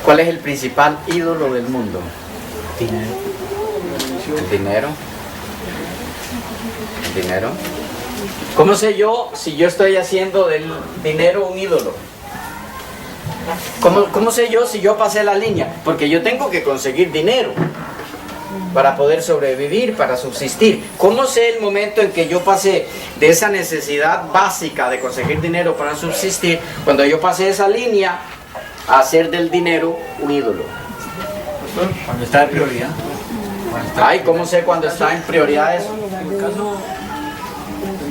¿Cuál es el principal ídolo del mundo? El dinero. El dinero. ¿Cómo sé yo si yo estoy haciendo del dinero un ídolo? ¿Cómo sé yo si yo pasé la línea? Porque yo tengo que conseguir dinero para poder sobrevivir, para subsistir. ¿Cómo sé el momento en que yo pasé de esa necesidad básica de conseguir dinero para subsistir, cuando yo pasé esa línea a hacer del dinero un ídolo? Cuando está de prioridad. Ay, ¿cómo sé cuando está en prioridad eso? En el caso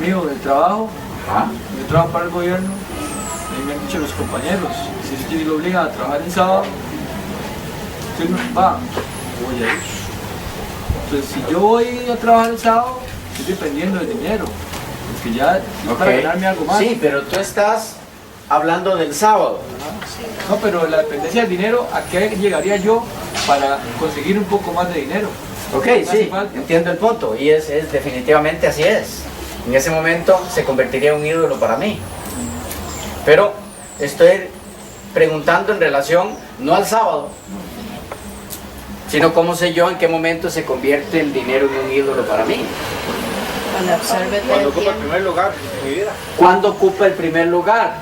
mío del trabajo, yo trabajo para el gobierno, y me han dicho los compañeros, si lo obligan a trabajar el sábado, usted no va, voy a ir. Entonces, si yo voy a trabajar el sábado, estoy dependiendo del dinero, porque ya es para ganarme algo más. Sí, pero tú estás hablando del sábado. No, pero la dependencia del dinero, ¿a qué llegaría yo para conseguir un poco más de dinero? Ok, sí, entiendo el punto, y es definitivamente así es. En ese momento se convertiría en un ídolo para mí. Pero estoy preguntando en relación no al sábado, sino cómo sé yo en qué momento se convierte el dinero en un ídolo para mí. Cuando absorbe todo Cuando el ocupa el tiempo. primer lugar en mi vida. ¿Cuándo ocupa el primer lugar?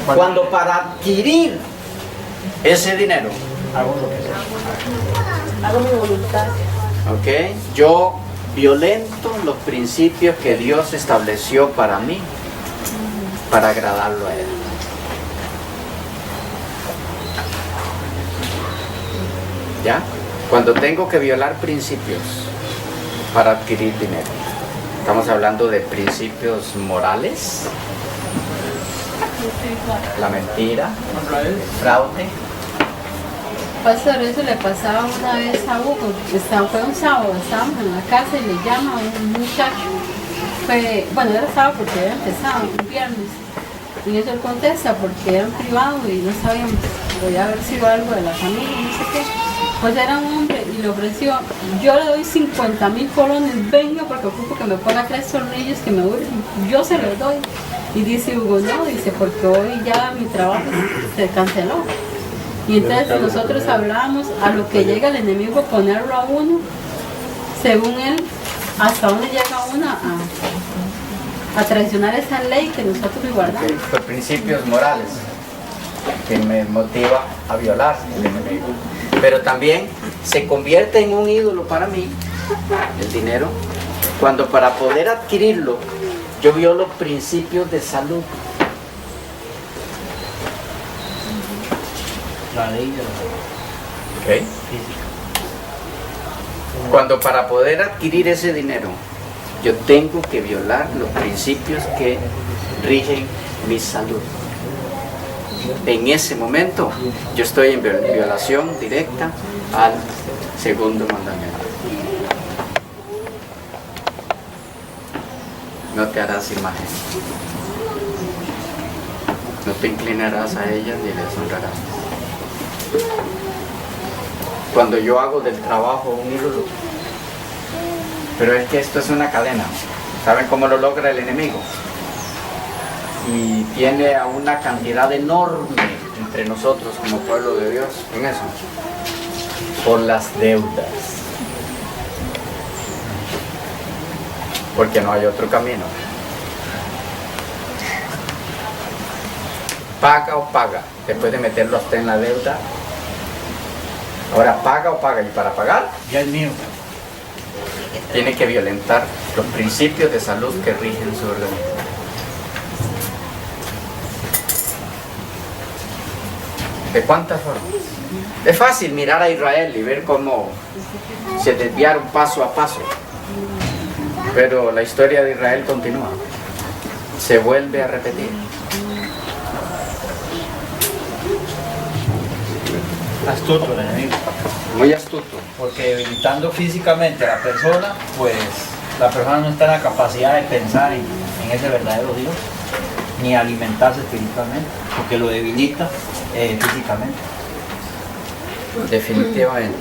Cuando para adquirir ese dinero, Hago lo que sea. Hago mi voluntad. ¿ok? Yo violento los principios que Dios estableció para mí, para agradarlo a Él. ¿Ya? Cuando tengo que violar principios para adquirir dinero, estamos hablando de principios morales, la mentira, Israel. el fraude. Pastor, eso le pasaba una vez a Hugo. Fue un sábado, estábamos en la casa y le llama un muchacho. Bueno, era sábado porque había empezado, un viernes. Y eso él contesta porque era un privado y no sabíamos, podía haber sido algo de la familia, no sé qué. Pues era un hombre y le ofreció, yo le doy 50,000 colones, venga porque ocupo que me ponga 3 tornillos que me urgen. Yo se los doy. Y dice Hugo, no, dice, porque hoy ya mi trabajo se canceló. Y entonces nosotros hablábamos a lo que llega el enemigo a ponerlo a uno, según él, hasta dónde llega uno a traicionar esa ley que nosotros guardamos. Por principios morales que me motiva a violar el enemigo. Pero también se convierte en un ídolo para mí, el dinero, cuando para poder adquirirlo yo violo principios de salud. La ley de la ¿Ok? Cuando para poder adquirir ese dinero yo tengo que violar los principios que rigen mi salud. En ese momento yo estoy en violación directa al segundo mandamiento. No te harás imagen. No te inclinarás a ellas ni les honrarás. Cuando yo hago del trabajo un ídolo, pero es que esto es una cadena. ¿Saben cómo lo logra el enemigo? Y tiene a una cantidad enorme entre nosotros como pueblo de Dios en eso, por las deudas, porque no hay otro camino. Paga o paga, después de meterlo hasta en la deuda. Ahora paga o paga, y para pagar ya es mío. tiene que violentar los principios de salud que rigen su organismo. ¿De cuántas formas? Es fácil mirar a Israel y ver cómo se desviaron paso a paso, pero la historia de Israel continúa, se vuelve a repetir. Astuto el enemigo. Muy astuto. Porque debilitando físicamente a la persona, pues la persona no está en la capacidad de pensar en ese verdadero Dios, ni alimentarse espiritualmente, porque lo debilita físicamente. Definitivamente.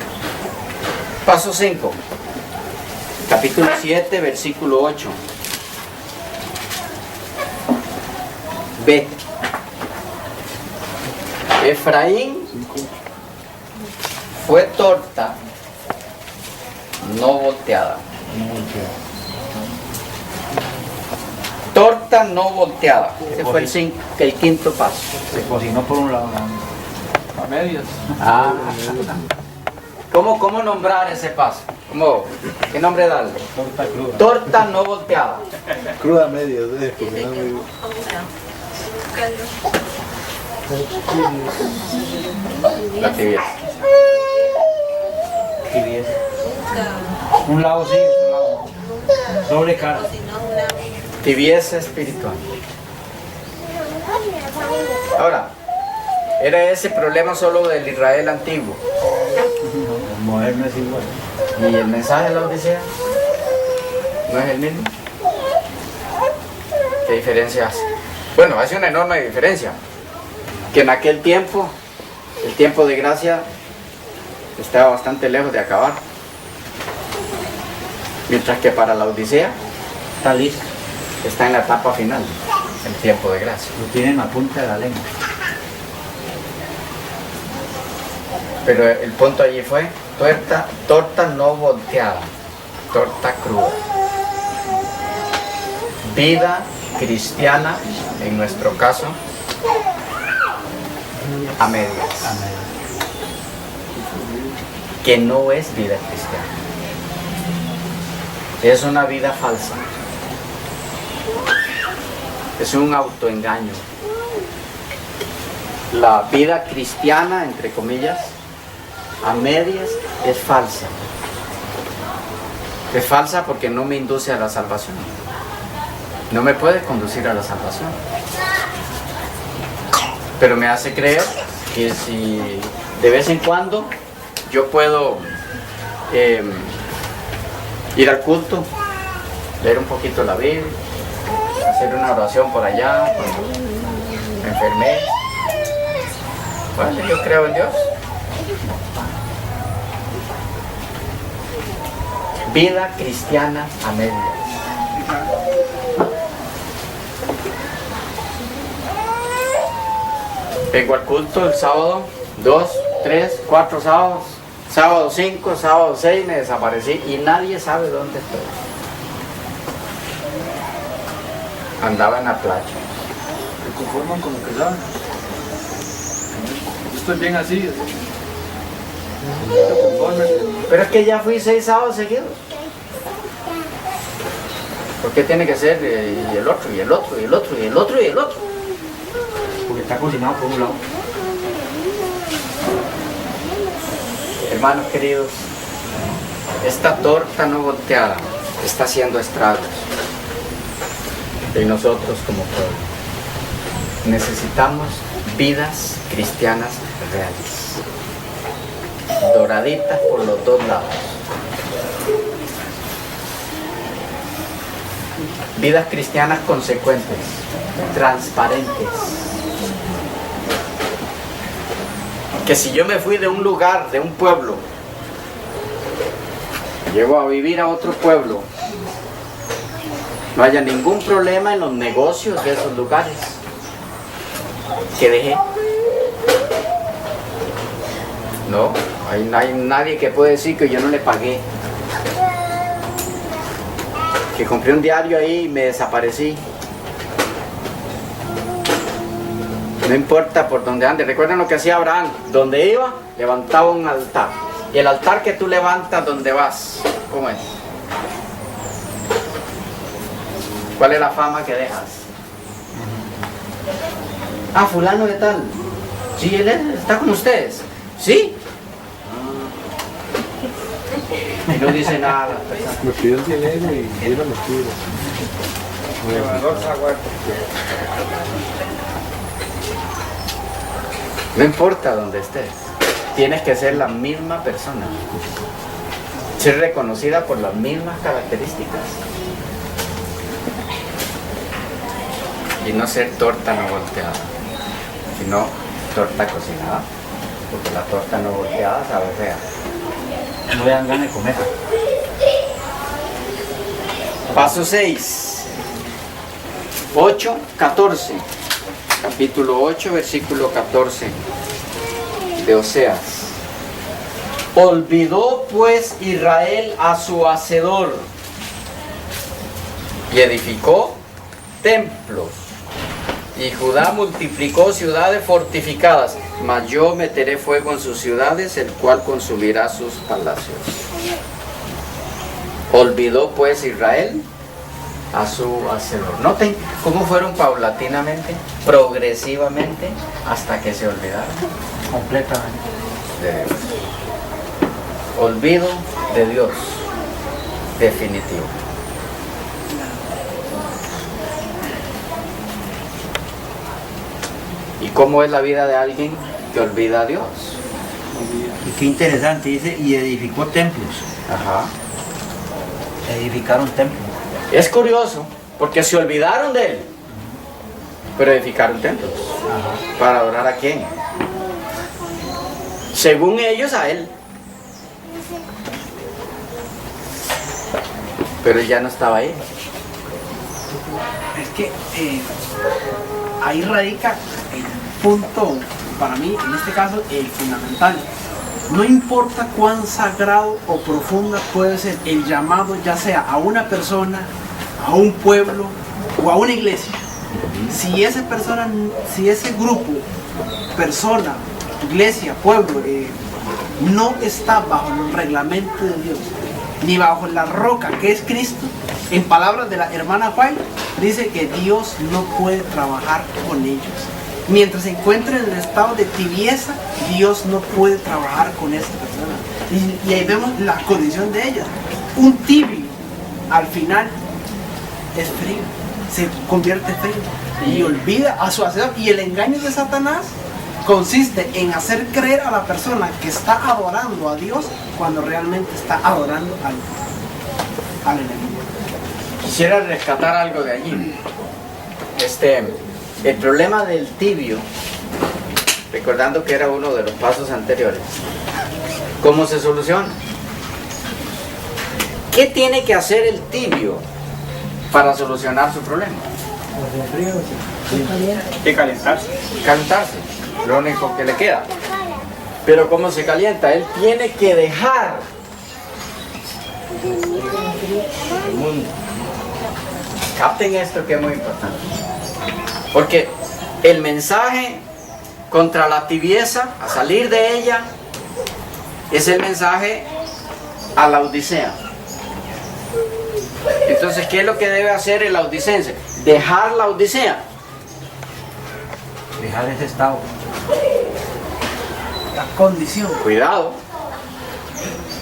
Paso 5. Capítulo 7, versículo 8. B. Efraín fue torta, no volteada. Torta no volteada. Ese fue el quinto paso. Se cocinó por un lado. A medias. Ah. ¿Cómo nombrar ese paso? ¿Qué nombre darle? Torta cruda. Torta no volteada. Cruda media, porque no me... La tibieza. Tibieza. Un lado sí, un lado no. Doble cara. Tibieza espiritual. Ahora, ¿era ese problema solo del Israel antiguo? El moderno es igual. ¿Y el mensaje de la Odisea? ¿No es el mismo? ¿Qué diferencia hace? Bueno, hace una enorme diferencia. Que en aquel tiempo, el tiempo de gracia estaba bastante lejos de acabar. Mientras que para la Odisea Está listo. está en la etapa final, el tiempo de gracia. Lo tiene en la punta de la lengua. Pero el punto allí fue torta no volteada, torta cruda. Vida cristiana, en nuestro caso, a medias, que no es vida cristiana. Es una vida falsa. Es un autoengaño. La vida cristiana, entre comillas, a medias, es falsa. Es falsa porque no me induce a la salvación. No me puede conducir a la salvación. Pero me hace creer que si de vez en cuando yo puedo ir al culto, leer un poquito la Biblia, hacer una oración por allá cuando me enfermé. Bueno, yo creo en Dios. Vida cristiana a medias. Vengo al culto el sábado, 2, 3, 4 sábados. Sábado 5, sábado 6 me desaparecí y nadie sabe dónde estoy. Andaba en la playa. Se conforman con lo que saben. Yo estoy bien así. Se conforman. Pero es que ya fui 6 sábados seguidos. ¿Por qué tiene que ser y el otro, y el otro, y el otro, y el otro, y el otro? Porque está cocinado por un lado. Hermanos queridos, esta torta no volteada está haciendo estragos en nosotros como pueblo. Necesitamos vidas cristianas reales, doraditas por los dos lados. Vidas cristianas consecuentes, transparentes. Que si yo me fui de un lugar, de un pueblo, llego a vivir a otro pueblo, no haya ningún problema en los negocios de esos lugares que dejé. No hay nadie que puede decir que yo no le pagué, que compré un diario ahí y me desaparecí. No importa por dónde ande. Recuerden lo que hacía Abraham. Donde iba, levantaba un altar. Y el altar que tú levantas, ¿dónde vas? ¿Cómo es? ¿Cuál es la fama que dejas? Ah, fulano de tal. Sí, él está con ustedes. ¿Sí? Y no dice nada. Me pidió el dinero y yo no me pido. No importa dónde estés, tienes que ser la misma persona, ser reconocida por las mismas características y no ser torta no volteada, sino torta cocinada, porque la torta no volteada sabe fea. No le dan ganas de comer. Paso 6, 8, 14. Capítulo 8, versículo 14 de Oseas. Olvidó pues Israel a su hacedor y edificó templos, y Judá multiplicó ciudades fortificadas, mas yo meteré fuego en sus ciudades, el cual consumirá sus palacios. Olvidó pues Israel a su hacedor. Noten cómo fueron paulatinamente, progresivamente, hasta que se olvidaron Completamente. de Dios. Olvido de Dios definitivo. ¿Y cómo es la vida de alguien que olvida a Dios? Y qué interesante, dice, y edificó templos. Ajá. Edificaron templos. Es curioso, porque se olvidaron de Él, pero edificaron templos. ¿Para adorar a quién? Según ellos, a Él. Pero Él ya no estaba ahí. Es que ahí radica el punto, para mí, en este caso, el fundamental. No importa cuán sagrado o profunda puede ser el llamado, ya sea a una persona, a un pueblo o a una iglesia. Si esa persona, si ese grupo persona, iglesia, pueblo, no está bajo los reglamentos de Dios, ni bajo la roca que es Cristo, en palabras de la hermana White, dice que Dios no puede trabajar con ellos. Mientras se encuentren en el estado de tibieza, Dios no puede trabajar con esta persona. Y ahí vemos la condición de ellas. Un tibio, al final, es frío, se convierte en frío y olvida a su hacedor. Y el engaño de Satanás consiste en hacer creer a la persona que está adorando a Dios cuando realmente está adorando al enemigo. Quisiera rescatar algo de allí. El problema del tibio, recordando que era uno de los pasos anteriores, ¿cómo se soluciona? ¿Qué tiene que hacer el tibio para solucionar su problema? Que calentarse. Calentarse, lo único que le queda. Pero ¿cómo se calienta? Él tiene que dejar el mundo. Capten esto que es muy importante. Porque el mensaje contra la tibieza, a salir de ella, es el mensaje a la Odisea. Entonces, ¿qué es lo que debe hacer el laodicense? Dejar la Odisea. Dejar ese estado. La condición. Cuidado,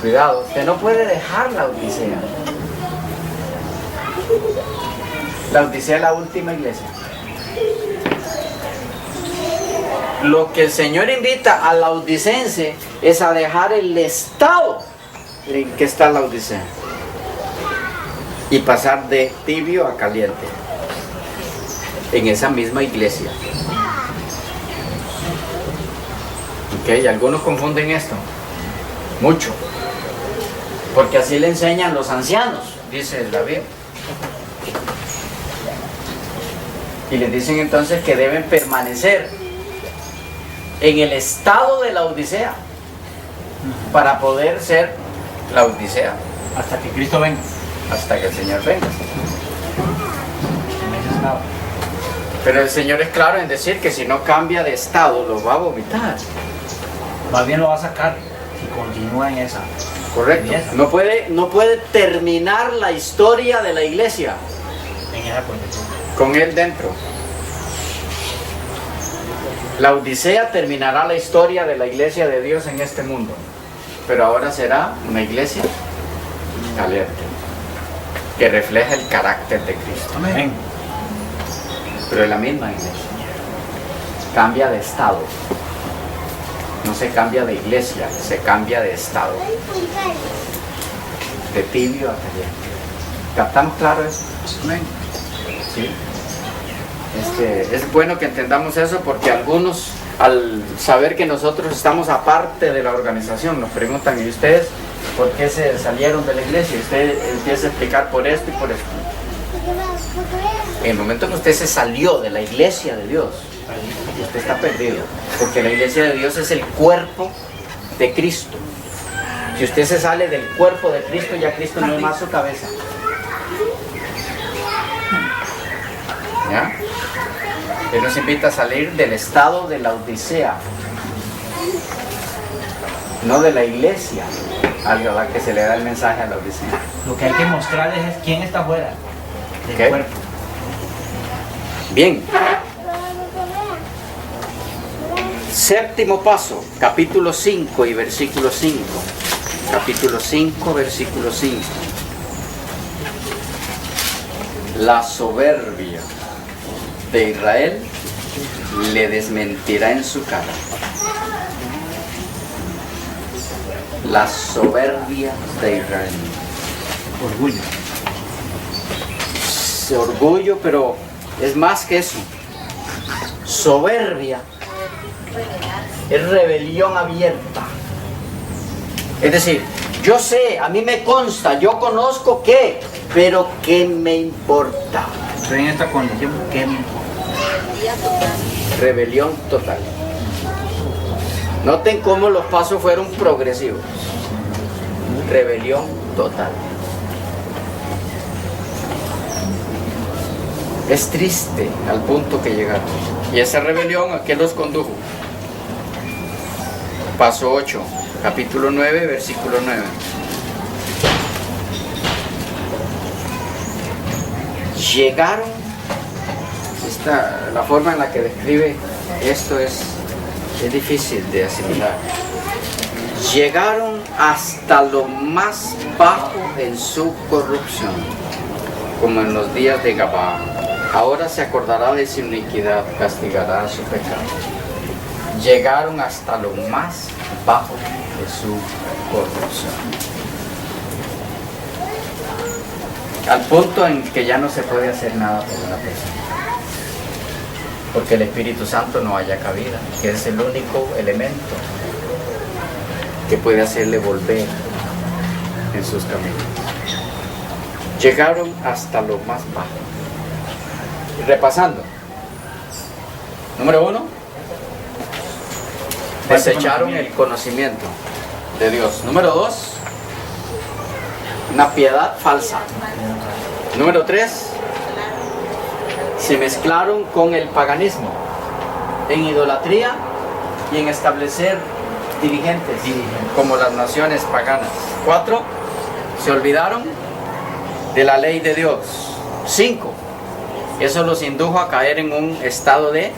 cuidado, usted no puede dejar la Odisea. La Odisea es la última iglesia. Lo que el Señor invita al laodicense es a dejar el estado en que está la Odisea y pasar de tibio a caliente en esa misma iglesia. Ok, algunos confunden esto mucho, porque así le enseñan los ancianos, dice la Biblia. Y les dicen entonces que deben permanecer en el estado de la Odisea para poder ser la Odisea Hasta que Cristo venga. hasta que el Señor venga. En ese estado. Pero el Señor es claro en decir que si no cambia de estado lo va a vomitar. Más bien lo va a sacar si continúa en esa. Correcto. No puede terminar la historia de la iglesia En esa condición. con él dentro. La Odisea terminará la historia de la iglesia de Dios en este mundo, pero ahora será una iglesia caliente que refleja el carácter de Cristo. Amén. Pero es la misma iglesia. Cambia de estado. No se cambia de iglesia, se cambia de estado. De tibio a caliente. ¿Captamos claro eso? Amén. ¿Sí? Es bueno que entendamos eso porque algunos, al saber que nosotros estamos aparte de la organización, nos preguntan: ¿y ustedes por qué se salieron de la iglesia? Y usted empieza a explicar por esto y por esto. En el momento que usted se salió de la iglesia de Dios, usted está perdido, porque la iglesia de Dios es el cuerpo de Cristo. Si usted se sale del cuerpo de Cristo, ya Cristo no es más su cabeza. ¿Ya? Él nos invita a salir del estado de la Odisea, no de la iglesia a la que se le da el mensaje a la Odisea. Lo que hay que mostrarles es quién está fuera del Ok. cuerpo. Bien. Séptimo paso, capítulo 5 y versículo 5. Capítulo 5, versículo 5. La soberbia de Israel le desmentirá en su cara. La soberbia de Israel. Orgullo. Orgullo, pero es más que eso. Soberbia es rebelión abierta. Es decir, yo sé, a mí me consta, yo conozco que, pero ¿qué me importa? Estoy en esta condición, ¿qué me importa? Rebelión total. Noten cómo los pasos fueron progresivos. Rebelión total. Es triste al punto que llegaron. Y esa rebelión, ¿a qué los condujo? Paso 8, capítulo 9, versículo 9. Llegaron, la forma en la que describe esto es difícil de asimilar. Llegaron hasta lo más bajo en su corrupción, como en los días de Gabá. Ahora se acordará de su iniquidad, castigará su pecado. Llegaron hasta lo más bajo de su corrupción, al punto en que ya no se puede hacer nada por una persona, porque el Espíritu Santo no haya cabida, que es el único elemento que puede hacerle volver en sus caminos. Llegaron hasta lo más bajo. Repasando. Número 1, desecharon el conocimiento de Dios. Número 2, una piedad falsa. Número 3, se mezclaron con el paganismo en idolatría y en establecer dirigentes como las naciones paganas. 4, se olvidaron de la ley de Dios. 5, eso los indujo a caer en un estado de,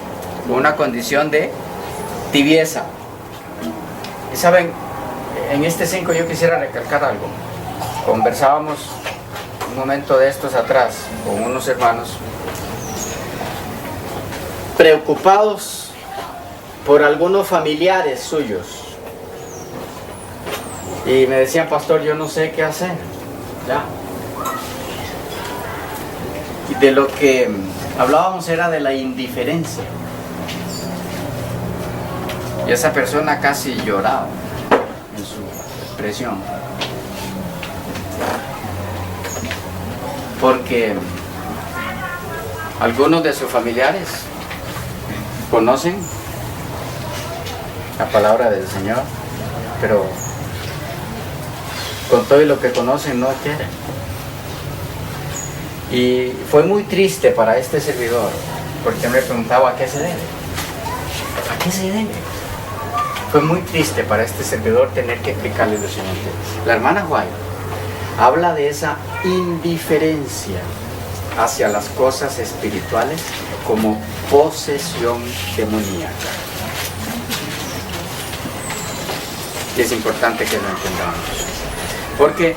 una condición de tibieza. Y saben, en este 5 yo quisiera recalcar algo. Conversábamos un momento de estos atrás con unos hermanos preocupados por algunos familiares suyos, y me decían: pastor, yo no sé qué hacer ya. Y de lo que hablábamos era de la indiferencia, y esa persona casi lloraba en su expresión, porque algunos de sus familiares conocen la palabra del Señor, pero con todo y lo que conocen no quieren. Y fue muy triste para este servidor, porque me preguntaba: ¿a qué se debe? ¿A qué se debe? Fue muy triste para este servidor tener que explicarle lo siguiente. La hermana White habla de esa indiferencia hacia las cosas espirituales como posesión demoníaca. Y es importante que lo entendamos, porque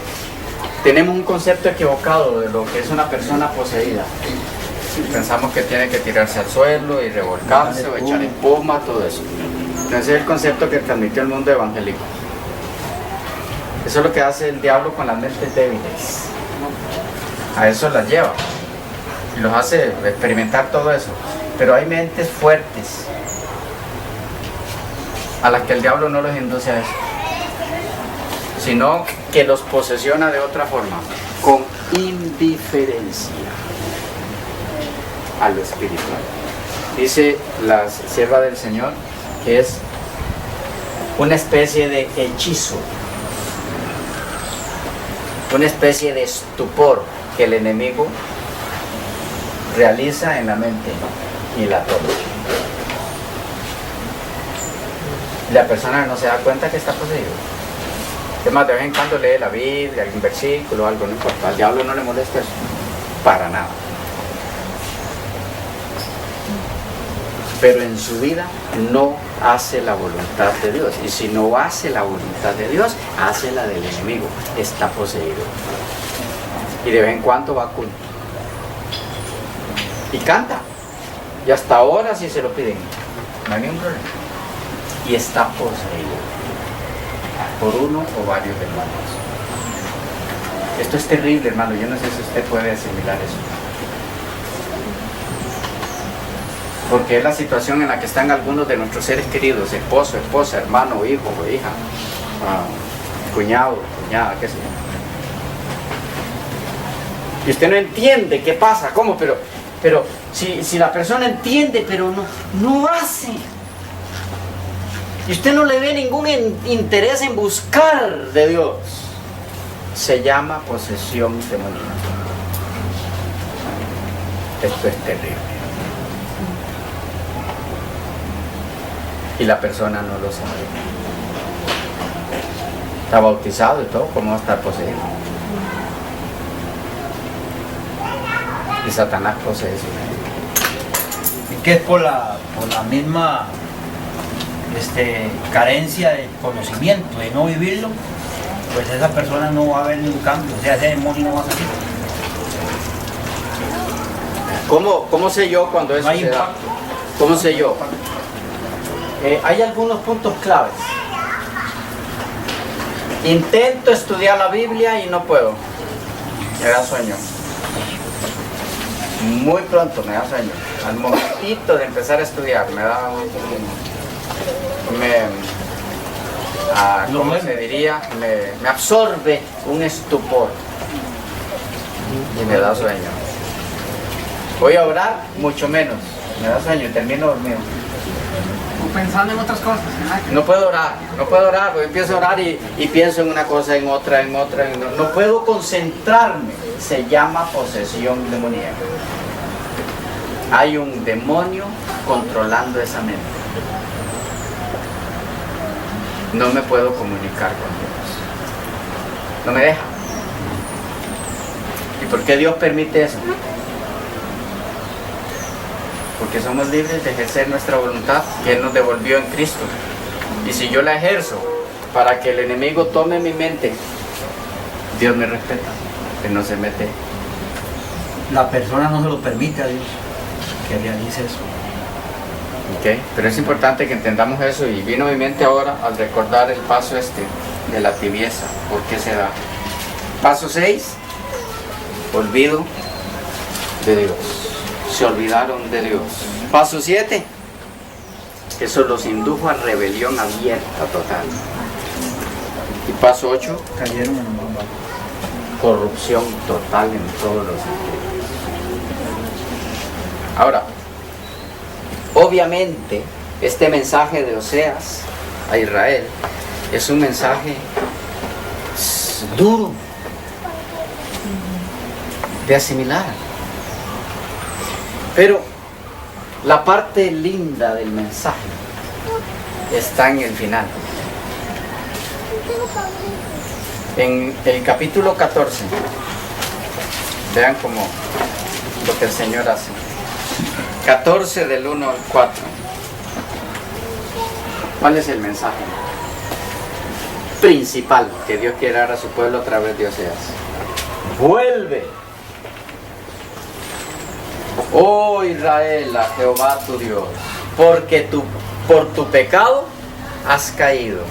tenemos un concepto equivocado de lo que es una persona poseída. Pensamos que tiene que tirarse al suelo y revolcarse o echar espuma, todo eso. Ese es el concepto que transmitió el mundo evangélico. Eso es lo que hace el diablo con las mentes débiles. A eso las lleva y los hace experimentar todo eso. Pero hay mentes fuertes a las que el diablo no los induce a eso, sino que los posesiona de otra forma, con indiferencia a lo espiritual. Dice la sierva del Señor que es una especie de hechizo, una especie de estupor que el enemigo realiza en la mente y la toma. La persona no se da cuenta que está poseído. Es más, de vez en cuando lee la Biblia, algún versículo, algo, no importa. Al diablo no le molesta eso, para nada. Pero en su vida no hace la voluntad de Dios. Y si no hace la voluntad de Dios, hace la del enemigo. Está poseído. Y de vez en cuando va a culto. Y canta. Y hasta ahora si se lo piden, no hay ningún problema. Y está poseído por uno o varios hermanos. Esto es terrible, hermano. Yo no sé si usted puede asimilar eso. Porque es la situación en la que están algunos de nuestros seres queridos: esposo, esposa, hermano, hijo o hija, cuñado, cuñada, qué sé yo. Y usted no entiende qué pasa, cómo, pero si la persona entiende, pero no hace. Y usted no le ve ningún interés en buscar de Dios, se llama posesión demoníaca. Esto es terrible. y la persona no lo sabe. Está bautizado y todo, ¿cómo va a estar poseído? Y Satanás posee su mente. Y que es por la misma carencia de conocimiento, de no vivirlo, pues esa persona no va a ver ningún cambio, o sea, ese demonio no va a salir. ¿Cómo sé yo cuando eso No hay se da? impacto. ¿Cómo sé yo? Hay algunos puntos claves. Intento estudiar la Biblia y no puedo. Me da sueño. Muy pronto me da sueño. Al momentito de empezar a estudiar me da ¿cómo se diría? Me absorbe un estupor y me da sueño. Voy a orar, mucho menos. Me da sueño y termino dormido. O pensando en otras cosas, ¿verdad? No puedo orar, porque empiezo a orar y pienso en una cosa, en otra. No puedo concentrarme. Se llama posesión demoníaca. Hay un demonio controlando esa mente. No me puedo comunicar con Dios. No me deja. ¿Y por qué Dios permite eso? Porque somos libres de ejercer nuestra voluntad que Él nos devolvió en Cristo. Y si yo la ejerzo para que el enemigo tome mi mente, Dios me respeta, que no se mete. La persona no se lo permite a Dios que realice eso. Okay. Pero es importante que entendamos eso, y vino a mi mente ahora al recordar el paso de la tibieza. ¿Por qué se da? Paso 6, olvido de Dios. Se olvidaron de Dios. Paso 7, eso los indujo a rebelión abierta total. Y paso 8, Cayeron en un bomba. corrupción total en todos los sentidos. Ahora, obviamente, este mensaje de Oseas a Israel es un mensaje duro de asimilar. Pero la parte linda del mensaje está en el final. En el capítulo 14, vean cómo lo que el Señor hace. 14 del 1 al 4. ¿Cuál es el mensaje principal que Dios quiere dar a su pueblo a través de Oseas? Vuelve, oh Israel, a Jehová tu Dios, porque por tu pecado has caído.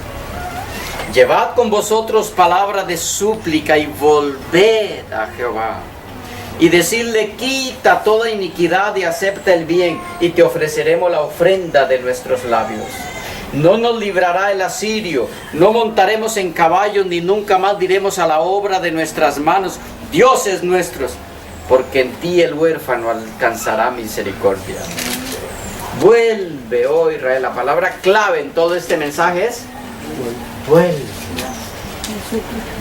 Llevad con vosotros palabra de súplica y volved a Jehová. Y decirle: quita toda iniquidad y acepta el bien, y te ofreceremos la ofrenda de nuestros labios. No nos librará el asirio, no montaremos en caballos, ni nunca más diremos a la obra de nuestras manos: dioses nuestros, porque en ti el huérfano alcanzará misericordia. Vuelve, oh Israel. La palabra clave en todo este mensaje es vuelve.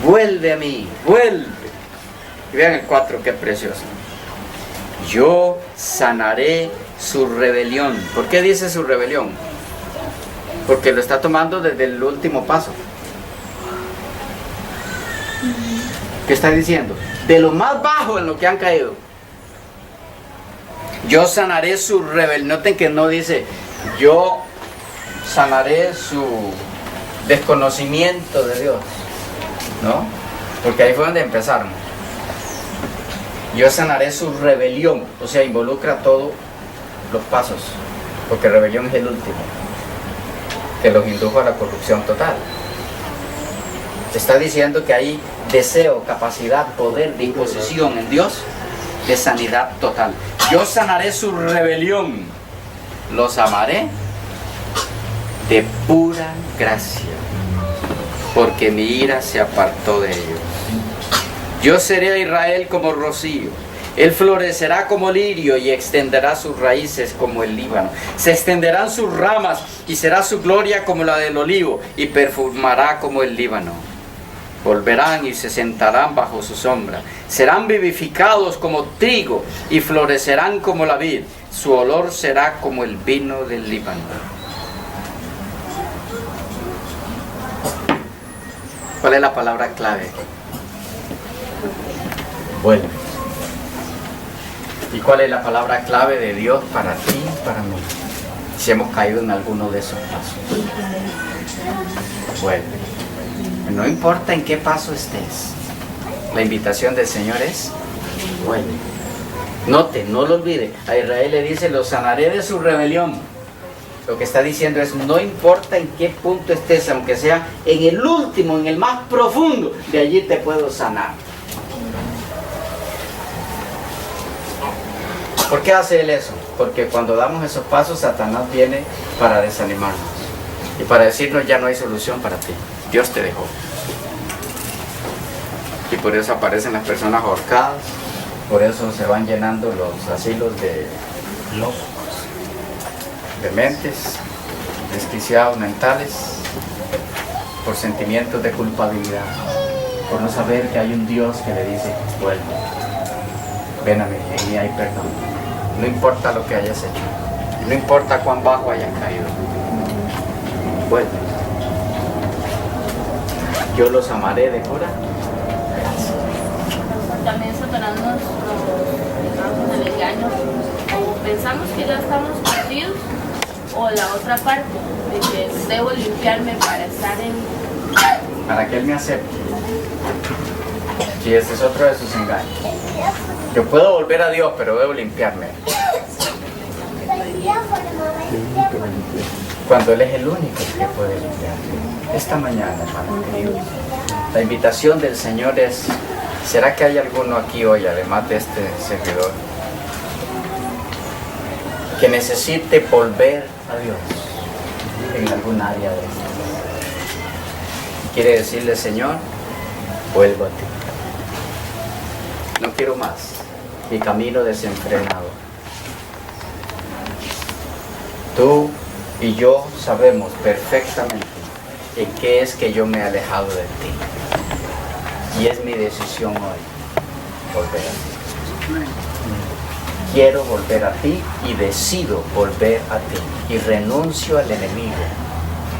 Vuelve a mí, vuelve. Y vean el 4, qué precioso. Yo sanaré su rebelión. ¿Por qué dice su rebelión? Porque lo está tomando desde el último paso. ¿Qué está diciendo? De lo más bajo en lo que han caído. Yo sanaré su rebelión. Noten que no dice yo sanaré su desconocimiento de Dios, ¿no? Porque ahí fue donde empezaron. Yo sanaré su rebelión, o sea, involucra todos los pasos, porque rebelión es el último, que los indujo a la corrupción total. Está diciendo que hay deseo, capacidad, poder, disposición en Dios de sanidad total. Yo sanaré su rebelión, los amaré de pura gracia, porque mi ira se apartó de ellos. Yo seré a Israel como rocío, él florecerá como lirio y extenderá sus raíces como el Líbano. Se extenderán sus ramas y será su gloria como la del olivo, y perfumará como el Líbano. Volverán y se sentarán bajo su sombra. Serán vivificados como trigo y florecerán como la vid. Su olor será como el vino del Líbano. ¿Cuál es la palabra clave? Vuelve. ¿Y cuál es la palabra clave de Dios para ti y para mí? Si hemos caído en alguno de esos pasos. Vuelve. No importa en qué paso estés. La invitación del Señor es: vuelve. Note, no lo olvide. A Israel le dice: los sanaré de su rebelión. Lo que está diciendo es: no importa en qué punto estés, aunque sea en el último, en el más profundo, de allí te puedo sanar. ¿Por qué hace Él eso? Porque cuando damos esos pasos, Satanás viene para desanimarnos y para decirnos: ya no hay solución para ti, Dios te dejó. Y por eso aparecen las personas ahorcadas, por eso se van llenando los asilos de dementes, desquiciados mentales, por sentimientos de culpabilidad, por no saber que hay un Dios que le dice: vuelve, ven a mí, en mí hay perdón. No importa lo que hayas hecho, no importa cuán bajo hayas caído, vuelve. Yo los amaré de cura. También Satanás nos dejamos en el engaño, o pensamos que ya estamos partidos, o la otra parte, de que debo limpiarme para estar en... Para que Él me acepte. Sí, ese es otro de sus engaños. Yo puedo volver a Dios, pero debo limpiarme. Cuando Él es el único que puede limpiarme. Esta mañana, hermano querido, la invitación del Señor es: ¿será que hay alguno aquí hoy, además de este servidor, que necesite volver a Dios en algún área de esto? Y quiere decirle: Señor, vuelvo a ti. No quiero más mi camino desenfrenado. Tú y yo sabemos perfectamente en qué es que yo me he alejado de ti. Y es mi decisión hoy volver a ti. Quiero volver a ti y decido volver a ti. Y renuncio al enemigo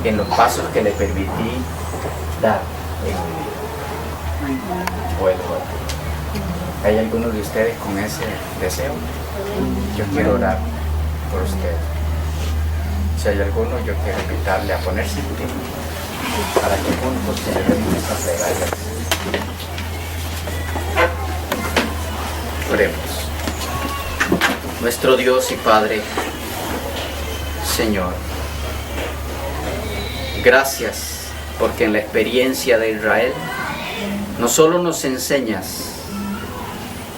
en los pasos que le permití dar en mi vida. Vuelvo a ti. ¿Hay alguno de ustedes con ese deseo? Yo quiero orar por usted. Si hay alguno, yo quiero invitarle a ponerse en pie para que juntos celebremos esta plegaria. Oremos. Nuestro Dios y Padre, Señor, gracias porque en la experiencia de Israel no solo nos enseñas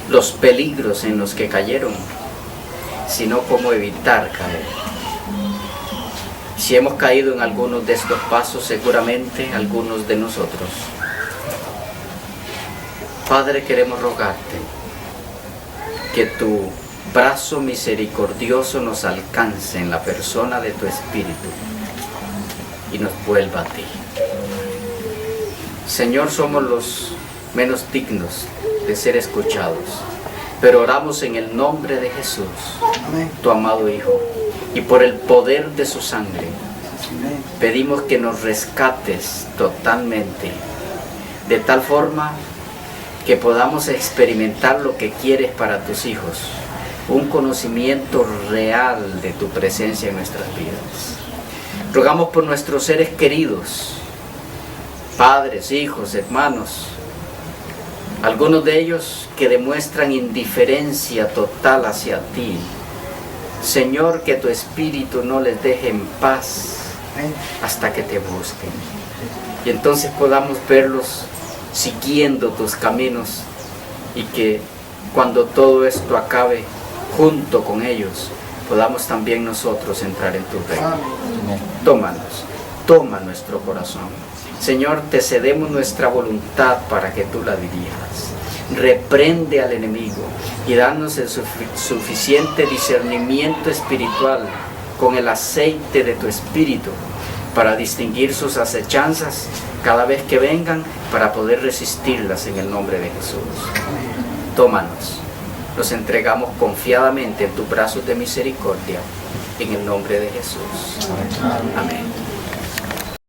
los peligros en los que cayeron, sino cómo evitar caer. Si hemos caído en algunos de estos pasos, seguramente algunos de nosotros, Padre, queremos rogarte que tu brazo misericordioso nos alcance en la persona de tu Espíritu y nos vuelva a ti. Señor, somos los menos dignos de ser escuchados, pero oramos en el nombre de Jesús, tu amado Hijo, y por el poder de su sangre pedimos que nos rescates totalmente, de tal forma que podamos experimentar lo que quieres para tus hijos, un conocimiento real de tu presencia en nuestras vidas. Rogamos por nuestros seres queridos, padres, hijos, hermanos, algunos de ellos que demuestran indiferencia total hacia ti. Señor, que tu Espíritu no les deje en paz hasta que te busquen. Y entonces podamos verlos siguiendo tus caminos, y que cuando todo esto acabe, junto con ellos, podamos también nosotros entrar en tu reino. Tómanos, toma nuestro corazón. Señor, te cedemos nuestra voluntad para que tú la dirijas. Reprende al enemigo y danos el suficiente discernimiento espiritual con el aceite de tu Espíritu para distinguir sus acechanzas cada vez que vengan, para poder resistirlas en el nombre de Jesús. Tómanos, los entregamos confiadamente en tus brazos de misericordia, en el nombre de Jesús. Amén.